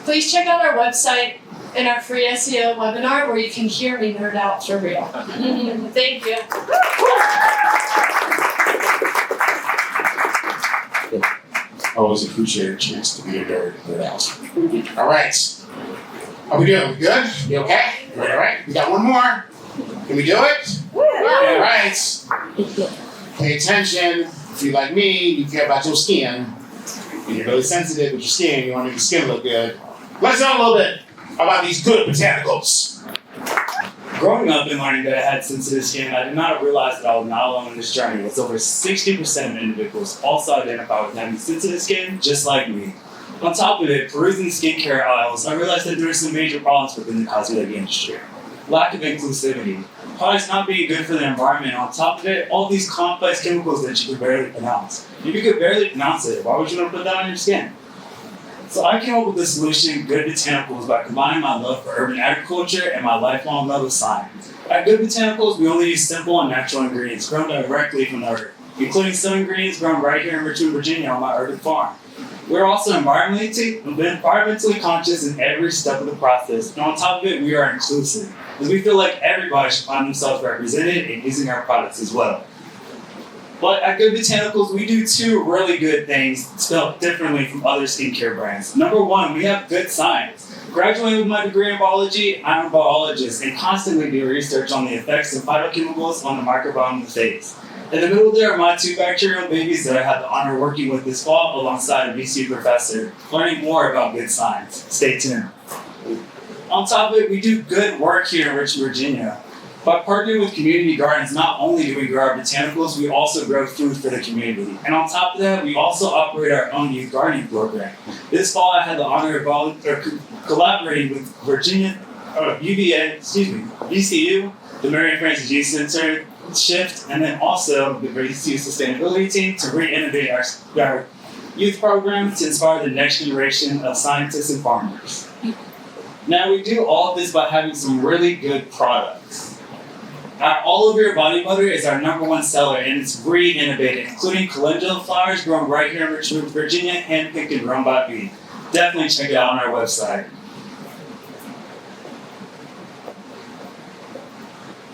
Please check out our website and our free SEO webinar where you can hear me nerd out for real. Thank you. Always appreciate a chance to be a nerd out. All right. How we doing? We good? You okay? All right. We got one more. Can we do it? All right. Pay attention. If you're like me, you care about your skin. And you're really sensitive with your skin. You want to make your skin look good. Let's know a little bit about these good botanicals. Growing up and learning that I had sensitive skin, I did not realize that I was not alone in this journey, as over 60% of individuals also identify with having sensitive skin, just like me. On top of it, perusing skincare aisles, I realized that there are some major problems within the cosmetic industry. Lack of inclusivity, products not being good for the environment, on top of it, all these complex chemicals that you could barely pronounce. If you could barely pronounce it, why would you want to put that on your skin? So I came up with the solution, Good Botanicals, by combining my love for urban agriculture and my lifelong love of science. At Good Botanicals, we only use simple and natural ingredients grown directly from the earth, including some ingredients grown right here in Richmond, Virginia on my urban farm. We're also environmentally conscious in every step of the process, and on top of it, we are inclusive, as we feel like everybody should find themselves represented in using our products as well. But at Good Botanicals, we do two really good things spelled differently from other skincare brands. Number one, we have good science. Graduating with my degree in biology, I'm a biologist and constantly do research on the effects of phytochemicals on the microbiome of the face. In the middle there are my two bacterial babies that I had the honor of working with this fall alongside a VCU professor, learning more about good science. Stay tuned. On top of it, we do good work here in Richmond, Virginia. By partnering with community gardens, not only do we grow our botanicals, we also grow food for the community. And on top of that, we also operate our own youth gardening program. This fall, I had the honor of collaborating with VCU, the Marian Francis Youth Center Shift, and then also the VCU Sustainability Team to re-innovate our youth program to inspire the next generation of scientists and farmers. Now, we do all of this by having some really good products. Our All Over Your Body Butter is our #1 seller, and it's re-innovated, including calendula flowers grown right here in Richmond, Virginia, handpicked and grown by me. Definitely check it out on our website.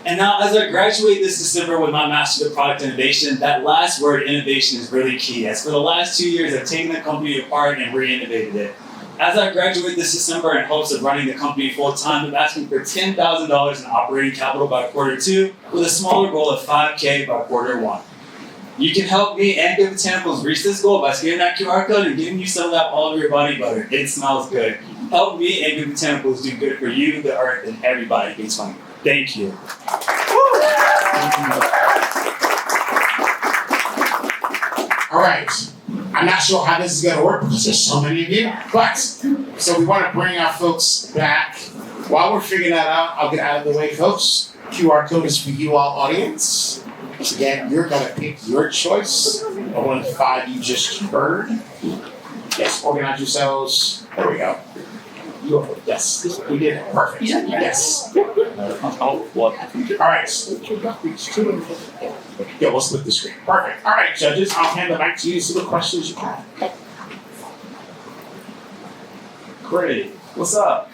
And now, as I graduate this December with my Master of Product Innovation, that last word, innovation, is really key. As for the last 2 years, I've taken the company apart and re-innovated it. As I graduate this December in hopes of running the company full-time, I'm asking for $10,000 in operating capital by Q2, with a smaller goal of $5K by Q1. You can help me and Good Botanicals reach this goal by scanning that QR code and giving you some of that All Over Your Body Butter. It smells good. Help me and Good Botanicals do good for you, the earth, and everybody gets fun. Thank you. All right. I'm not sure how this is going to work because there's so many of you, but so we want to bring our folks back. While we're figuring that out, I'll get out of the way, folks. QR code is for you all, audience. Again, you're going to pick your choice of one of the 5 you just heard. Yes, organize yourselves. There we go. Yes, we did it. Perfect. Yes. All right. Yeah, we'll split the screen. Perfect. All right, judges, I'll hand it back to you. See what questions you have. Great. What's up?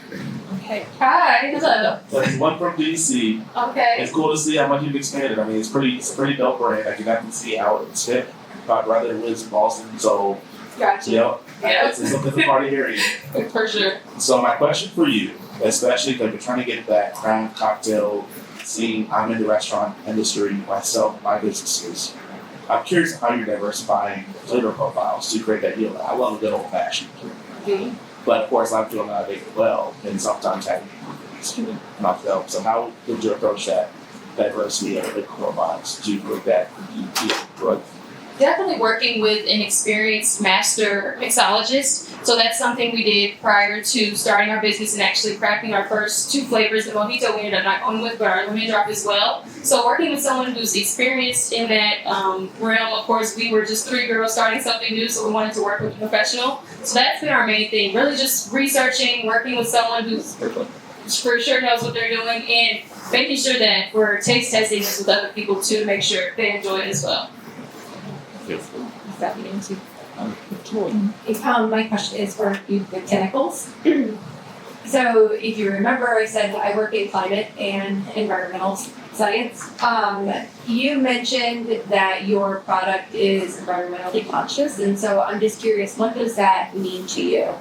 Okay. Hi. Hello. That's one from DC. Okay. It's cool to see how much you've expanded. I mean, it's pretty dope brand. I can definitely see how it's fit. My brother lives in Boston, so Gotcha. yep. Yeah. It's something to party area. For sure. So my question for you, especially because you're trying to get that crown cocktail scene, I'm in the restaurant industry myself, my businesses. I'm curious how you're diversifying flavor profiles to create that deal. I love a good old fashioned. Mm-hmm. But of course, I'm doing that well, and sometimes having myself. So how would you approach that diversity of the profiles to create that drug? Definitely working with an experienced master mixologist. So that's something we did prior to starting our business and actually crafting our first 2 flavors. The mojito we ended up not going with, but our lemon drop as well. So working with someone who's experienced in that realm. Of course, we were just 3 girls starting something new, so we wanted to work with a professional. So that's been our main thing. Really just researching, working with someone who's for sure knows what they're doing, and making sure that we're taste testing this with other people too to make sure they enjoy it as well. My question is for you botanicals. So if you remember, I said I work in climate and environmental science. You mentioned that your product is environmentally conscious, and so I'm just curious, what does that mean to you?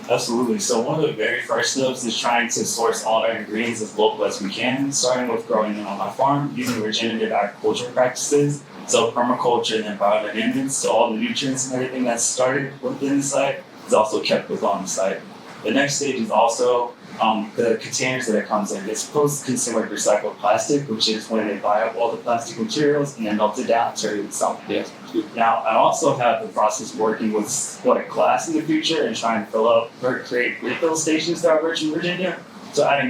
Absolutely. So one of the very first steps is trying to source all our ingredients as local as we can, starting with growing them on my farm using regenerative agricultural practices. So permaculture and biodynamics, so all the nutrients and everything that's started within the site is also kept within the site. The next stage is also the containers that it comes in. It's post-consumer recycled plastic, which is when they buy up all the plastic materials and then melt it down to turn it into something. Now, I also have the process working with what a class in the future and trying to fill up or create refill stations throughout Richmond, Virginia. So adding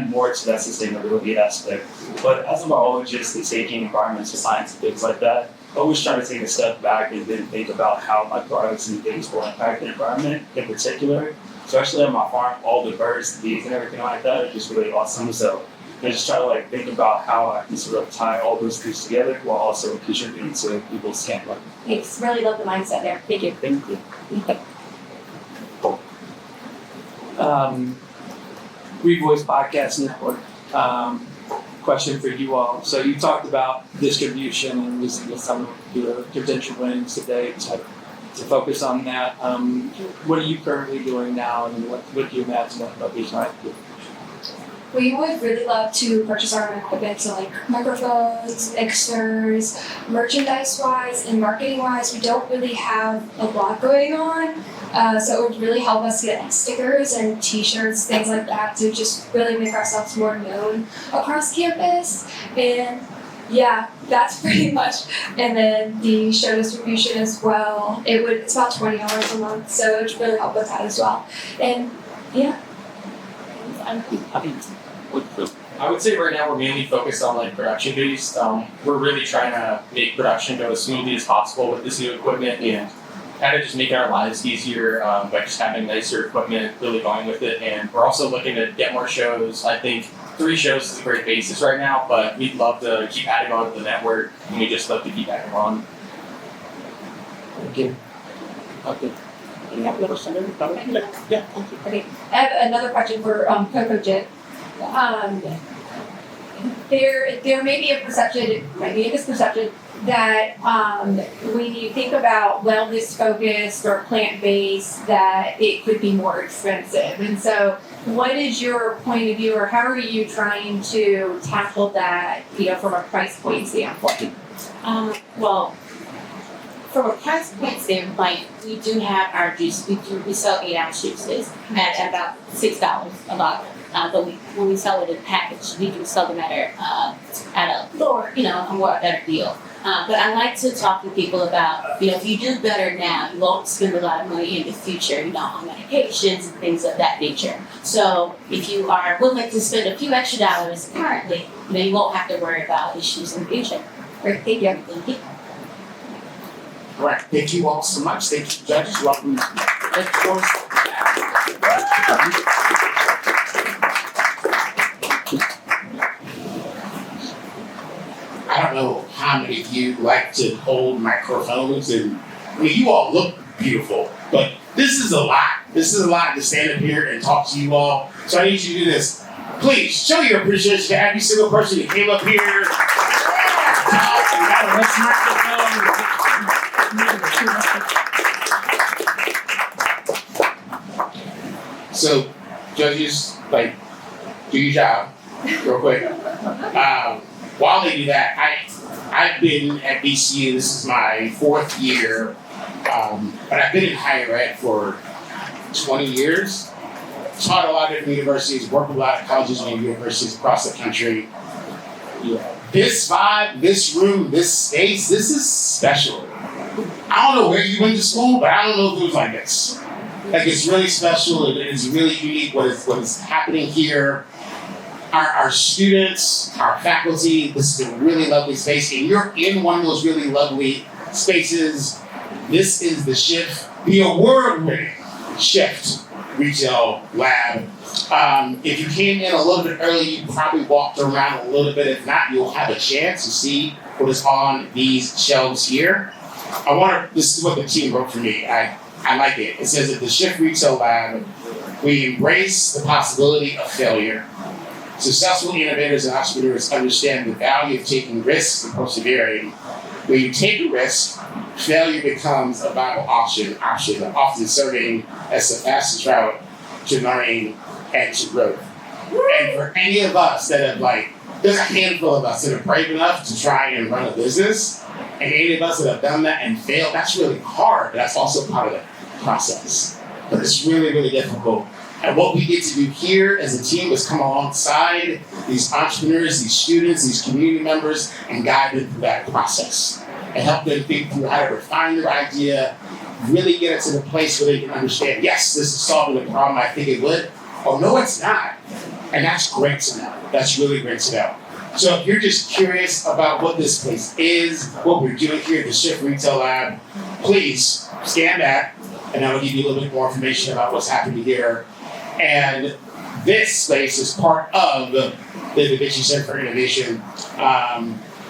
more to that sustainability aspect. But as a biologist and taking environmental science and things like that, I always try to take a step back and then think about how my products and things will impact the environment in particular. Especially on my farm, all the birds, bees, and everything like that are just really awesome. So I just try to like think about how I can sort of tie all those things together while also contributing to people's camp life. Thanks. Really love the mindset there. Thank you. Thank you. We Voice Podcast Network. Question for you all. So you talked about distribution and using some of your potential wins today to focus on that. What are you currently doing now, and what do you imagine that focus might do? We would really love to purchase our own equipment, so like microphones, mixers, merchandise-wise and marketing-wise, we don't really have a lot going on. So it would really help us get like stickers and t-shirts, things like that, to just really make ourselves more known across campus. And yeah, that's pretty much. And then the show distribution as well. It's about $20 a month, so it would really help with that as well. And yeah. I would say right now we're mainly focused on like production based. We're really trying to make production go as smoothly as possible with this new equipment and kind of just make our lives easier by just having nicer equipment, really going with it. And we're also looking to get more shows. I think 3 shows is a great basis right now, but we'd love to keep adding on to the network, and we just love to keep adding on. Thank you. Okay. Okay. I have another question for Coco Jit. There may be a perception, maybe a misperception, that when you think about wellness focused or plant based, that it could be more expensive. And so, what is your point of view, or how are you trying to tackle that, from a price point standpoint? Well, from a price point standpoint, we do have our juice. We sell 8-ounce juices at about $6 a bottle. But when we sell it in a package, we do sell them at a lower, a more better deal. But I like to talk to people about, if you do better now, you won't spend a lot of money in the future, on medications and things of that nature. So if you are willing to spend a few extra dollars currently, then you won't have to worry about issues in the future. Great, thank you. Thank you. All right, thank you all so much. Thank you, judges. Welcome. I don't know how many of you like to hold microphones, and you all look beautiful, but this is a lot. This is a lot to stand up here and talk to you all. So I need you to do this. Please show your appreciation to every single person who came up here. So, judges, do your job real quick. While they do that, I've been at BCU. This is my 4th year, but I've been in higher ed for 20 years. Taught a lot of different universities, worked with a lot of colleges and universities across the country. This vibe, this room, this space, this is special. I don't know where you went to school, but I don't know if it was like this. It's really special. It is really unique what is happening here. Our students, our faculty, this is a really lovely space, and you're in one of those really lovely spaces. This is the Shift, the award-winning Shift Retail Lab. If you came in a little bit early, you probably walked around a little bit. If not, you'll have a chance to see what is on these shelves here. This is what the team wrote for me. I like it. It says at the Shift Retail Lab, we embrace the possibility of failure. Successful innovators and entrepreneurs understand the value of taking risks and persevering. When you take a risk, failure becomes a viable option, often serving as the fastest route to learning and to growth. And for any of us that have there's a handful of us that are brave enough to try and run a business, and any of us that have done that and failed, that's really hard, but that's also part of the process. But it's really, really difficult. And what we get to do here as a team is come alongside these entrepreneurs, these students, these community members, and guide them through that process. And help them think through how to refine their idea, really get it to the place where they can understand, yes, this is solving the problem I think it would, or no, it's not. And that's great to know. That's really great to know. So if you're just curious about what this place is, what we're doing here at the Shift Retail Lab, please scan that, and that will give you a little bit more information about what's happening here. And this space is part of the Da Vinci Center for Innovation.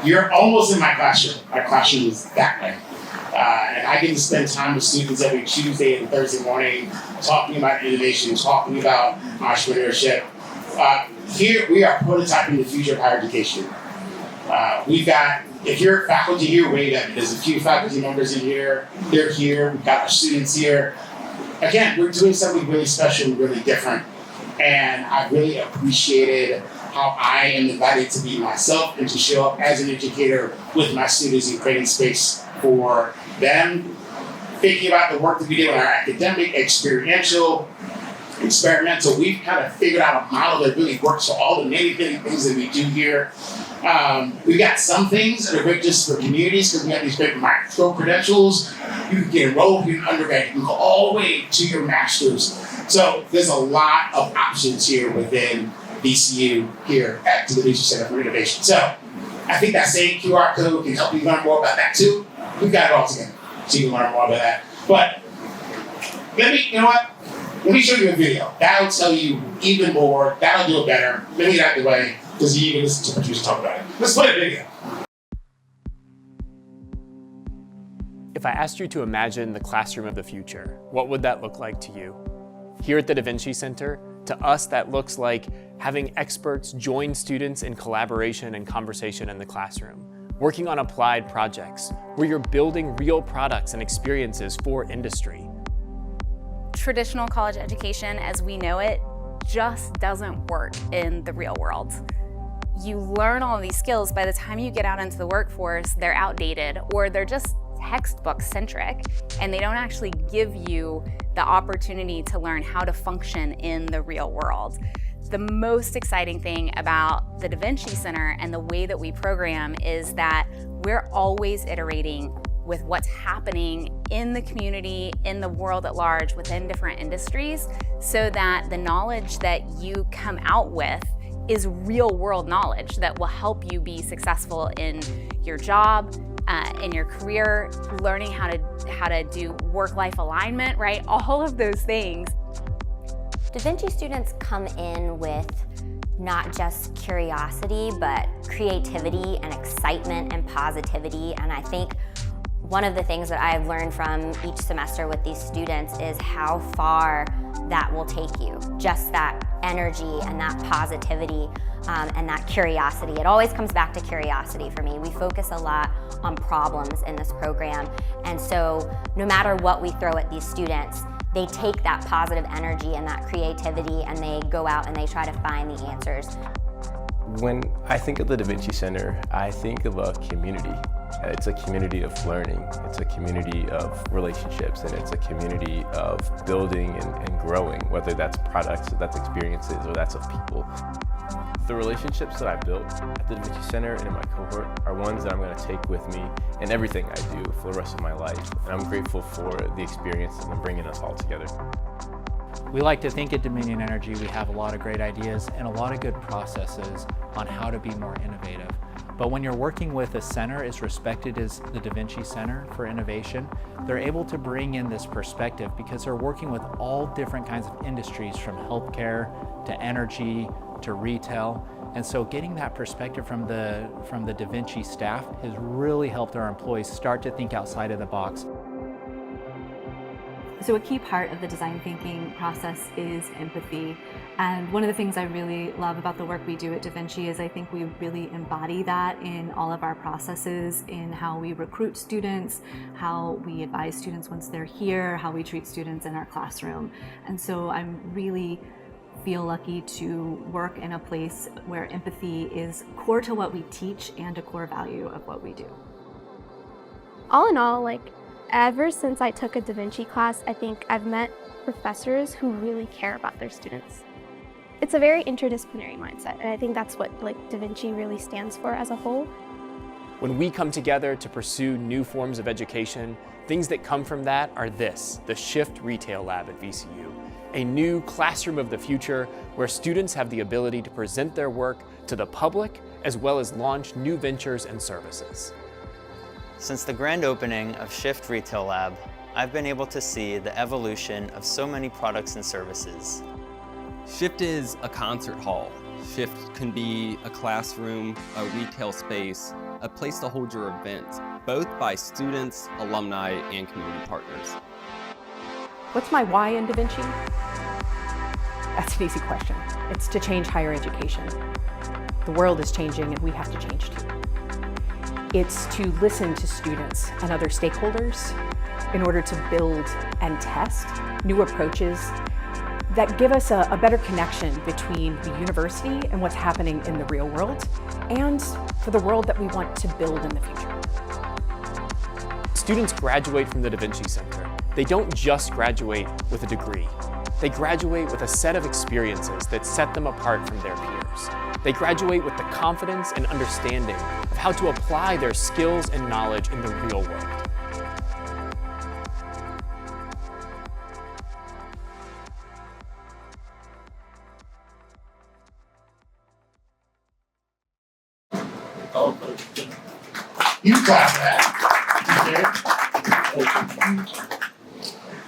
You're almost in my classroom. My classroom is that way. And I get to spend time with students every Tuesday and Thursday morning talking about innovation, talking about entrepreneurship. Here we are prototyping the future of higher education. We've got, if you're faculty here, wave at me. There's a few faculty members in here. They're here. We've got our students here. Again, we're doing something really special and really different. And I really appreciated how I am invited to be myself and to show up as an educator with my students and creating space for them, thinking about the work that we did with our academic, experiential, experimental. We've kind of figured out a model that really works for all the many things that we do here. We've got some things that are great just for communities because we have these great micro credentials. You can get enrolled in undergrad, you can go all the way to your master's. So there's a lot of options here within VCU here at the Da Vinci Center for Innovation. So I think that same QR code can help you learn more about that too. We've got it all together, so you can learn more about that. But you know what? Let me show you a video. That'll tell you even more. That'll do it better. Let me get out of the way because you can listen to producers talk about it. Let's play a video. If I asked you to imagine the classroom of the future, what would that look like to you? Here at the Da Vinci Center, to us that looks like having experts join students in collaboration and conversation in the classroom, working on applied projects where you're building real products and experiences for industry. Traditional college education as we know it just doesn't work in the real world. You learn all of these skills, by the time you get out into the workforce, they're outdated or they're just textbook centric, and they don't actually give you the opportunity to learn how to function in the real world. The most exciting thing about the Da Vinci Center and the way that we program is that we're always iterating with what's happening in the community, in the world at large, within different industries, so that the knowledge that you come out with is real world knowledge that will help you be successful in your job, in your career, learning how to do work-life alignment, right? All of those things. Da Vinci students come in with not just curiosity, but creativity and excitement and positivity. And I think one of the things that I've learned from each semester with these students is how far that will take you. Just that energy and that positivity and that curiosity. It always comes back to curiosity for me. We focus a lot on problems in this program. And so no matter what we throw at these students, they take that positive energy and that creativity and they go out and they try to find the answers. When I think of the Da Vinci Center, I think of a community. It's a community of learning, it's a community of relationships, and it's a community of building and growing, whether that's products, that's experiences, or that's of people. The relationships that I built at the Da Vinci Center and in my cohort are ones that I'm going to take with me in everything I do for the rest of my life. And I'm grateful for the experience and bringing us all together. We like to think at Dominion Energy we have a lot of great ideas and a lot of good processes on how to be more innovative. But when you're working with a center as respected as the Da Vinci Center for Innovation, they're able to bring in this perspective because they're working with all different kinds of industries, from healthcare to energy to retail. And so getting that perspective from the Da Vinci staff has really helped our employees start to think outside of the box. So a key part of the design thinking process is empathy. And one of the things I really love about the work we do at Da Vinci is I think we really embody that in all of our processes, in how we recruit students, how we advise students once they're here, how we treat students in our classroom. And so I'm really feel lucky to work in a place where empathy is core to what we teach and a core value of what we do. All in all, ever since I took a Da Vinci class, I think I've met professors who really care about their students. It's a very interdisciplinary mindset, and I think that's what Da Vinci really stands for as a whole. When we come together to pursue new forms of education, things that come from that are the Shift Retail Lab at VCU, a new classroom of the future where students have the ability to present their work to the public as well as launch new ventures and services. Since the grand opening of Shift Retail Lab, I've been able to see the evolution of so many products and services. Shift is a concert hall. Shift can be a classroom, a retail space, a place to hold your events, both by students, alumni, and community partners. What's my why in Da Vinci? That's an easy question. It's to change higher education. The world is changing and we have to change too. It's to listen to students and other stakeholders in order to build and test new approaches that give us a better connection between the university and what's happening in the real world, and for the world that we want to build in the future. Students graduate from the Da Vinci Center. They don't just graduate with a degree. They graduate with a set of experiences that set them apart from their peers. They graduate with the confidence and understanding of how to apply their skills and knowledge in the real world. You got that.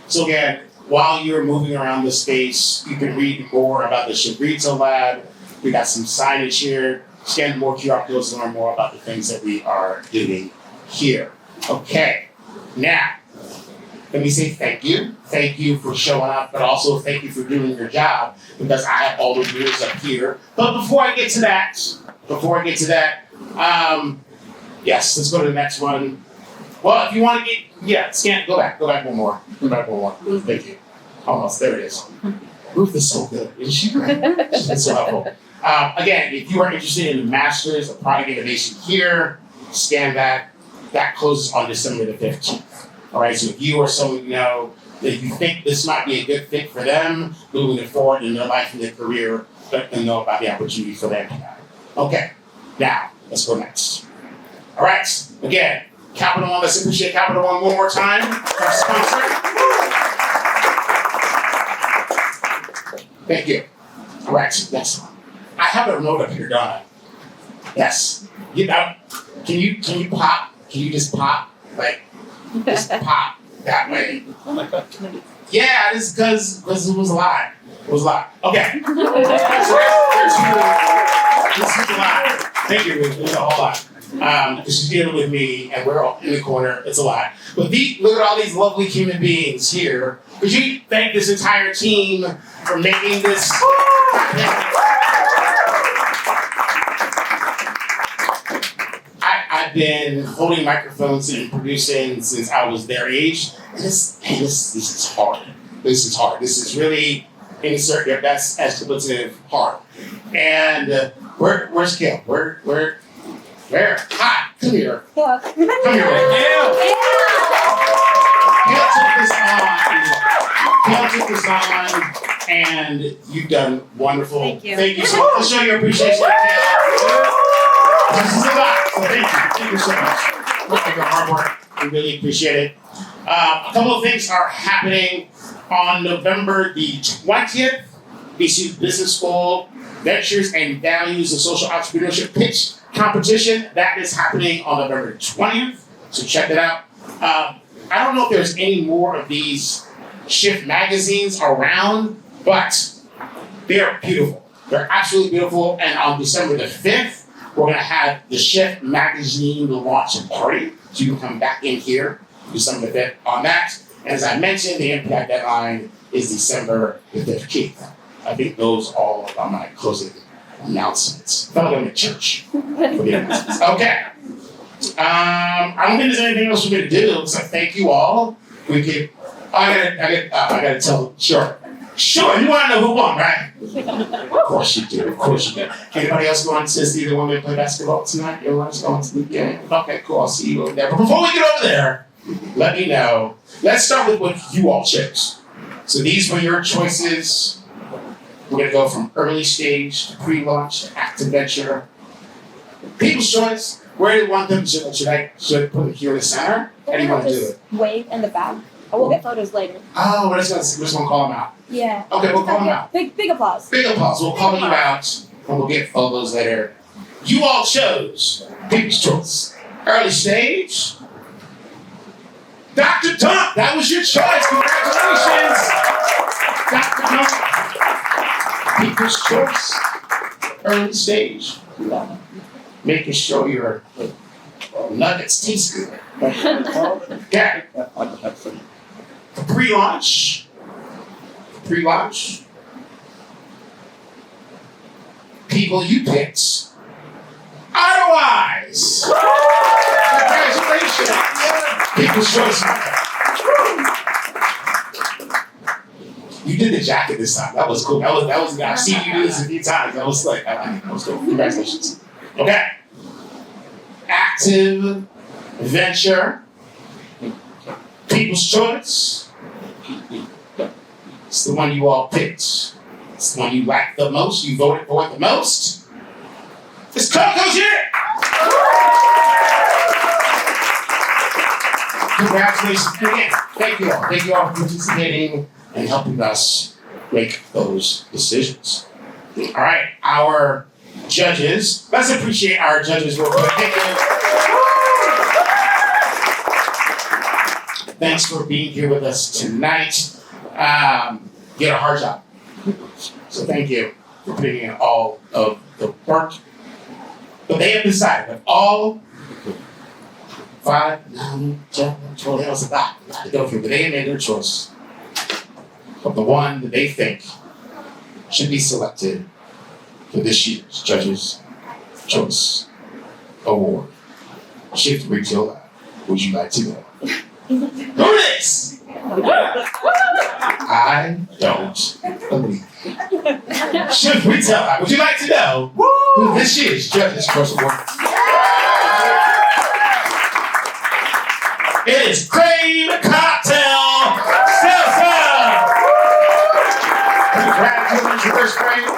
So again, while you're moving around the space, you can read more about the Shift Retail Lab. We got some signage here. Scan more QR codes to learn more about the things that we are doing here. Okay, now, let me say thank you. Thank you for showing up, but also thank you for doing your job, because I have all the rules up here. But before I get to that, yes, let's go to the next one. Well, if you want to scan, go back one more. Thank you. Almost, there it is. Ruth is so good, isn't she? She's been so helpful. Again, if you are interested in the Masters of Product Innovation here, scan that. That closes on December the 15th. All right, so if you or someone you know that you think this might be a good fit for them, moving forward in their life and their career, let them know about the opportunity for them. Okay, now, let's go next. All right, again, Capital One, let's appreciate Capital One one more time. Our sponsor. Thank you. All right, next one. I have a note up here, don't I? Yes. Can you pop? Can you just pop? Like, just pop that way. Yeah, this is because it was a lot. It was a lot. Okay. So this is a lot. Thank you, Ruth. It was a whole lot. Because she's dealing with me and we're all in the corner. It's a lot. But look at all these lovely human beings here. Could you thank this entire team for making this happen? I've been holding microphones and producing since I was their age. And this is hard. This is hard. This is really insert your best expletive hard. And where's Kale? Where? Hi, come here. Come here. Kale took this on, and you've done wonderful. Thank you. Thank you so much. Let's show your appreciation. This is a lot, so thank you. Thank you so much. Look at your hard work. We really appreciate it. A couple of things are happening on November the 20th. BC Business School Ventures and Values of Social Entrepreneurship Pitch Competition. That is happening on November 20th, so check that out. I don't know if there's any more of these Shift magazines around, but they're beautiful. They're absolutely beautiful, and on December the 5th, we're going to have the Shift magazine launch party, so you can come back in here December the 5th on that. And as I mentioned, the impact deadline is December the 15th. I think those all are my closing announcements. I felt like I'm in church for the announcements. Okay. I don't think there's anything else for me to do, so thank you all. We could, I gotta tell, sure, you wanna know who won, right? Of course you do. Anybody else going to see the women play basketball tonight? Everyone's going to the game? Okay, cool, I'll see you over there. But before we get over there, let me know. Let's start with what you all chose. So these were your choices. We're gonna go from early stage to pre-launch to active venture. People's choice. Where do you want them? Should I put them here in the center? How do you want to do it? Wave in the back. I will get photos later. Oh, we're just gonna call them out. Yeah. Okay, we'll call them out. Big applause. Big applause. We'll call you out and we'll get photos later. You all chose People's choice. Early stage. Dr. Tump, that was your choice. Congratulations. Dr. Tump. people's choice. Early stage. Making sure your nuggets taste good. Okay. Pre-launch. Pre-launch. People you picked. Otherwise. Congratulations. People's choice. You did the jacket this time. That was cool. That was. I've seen you do this a few times. That was like, that was cool. Congratulations. Okay. Active venture. People's choice. It's the one you all picked. It's the one you liked the most. You voted for it the most. It's Coco's year. Congratulations again. Thank you all. Thank you all for participating and helping us make those decisions. All right, our judges. Let's appreciate our judges real quick. Thank you. Thanks for being here with us tonight. You had a hard job. So thank you for putting in all of the work. But they have decided that all 5, 9, 10, 12, that was a lot to go through, but they have made their choice of the one that they think should be selected for this year's Judges' Choice Award. Shift Retail Lab. Would you like to know who it is? I don't believe it. Shift Retail Lab. Would you like to know who this year's Judges' Choice Award? It is Crave Cocktail Salsa! Congratulations, Crave.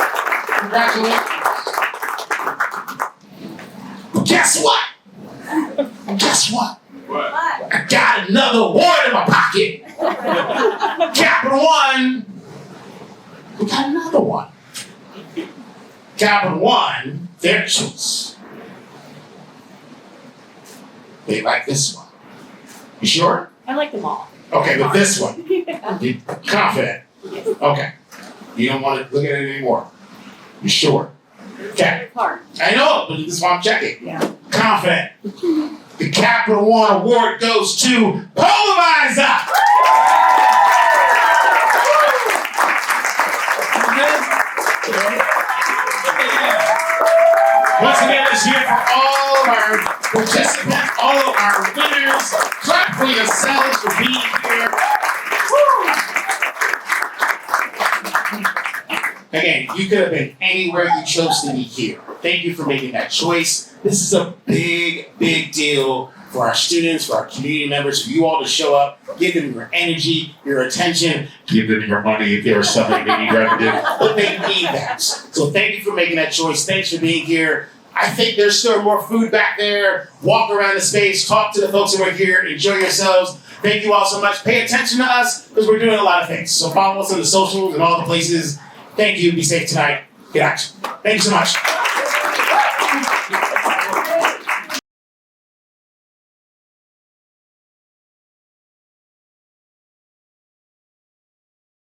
Congratulations. But guess what? I got another award in my pocket. Capital One. We got another one. Capital One, their choice. They like this one. You sure? I like them all. Okay, but this one. You're confident? Okay. You don't want to look at it anymore. You sure? Okay. I know, but this is why I'm checking. Yeah. Confident. The Capital One Award goes to Polarizer! Once again, this year for all of our participants, all of our winners. Clap for yourselves for being here. Again, you could have been anywhere you chose to be here. Thank you for making that choice. This is a big, big deal for our students, for our community members, for you all to show up, give them your energy, your attention, give them your money if there's something they need revenue. But they need that. So thank you for making that choice. Thanks for being here. I think there's still more food back there. Walk around the space, talk to the folks who are here, enjoy yourselves. Thank you all so much. Pay attention to us because we're doing a lot of things. So follow us on the socials and all the places. Thank you. Be safe tonight. Get out. Thank you so much.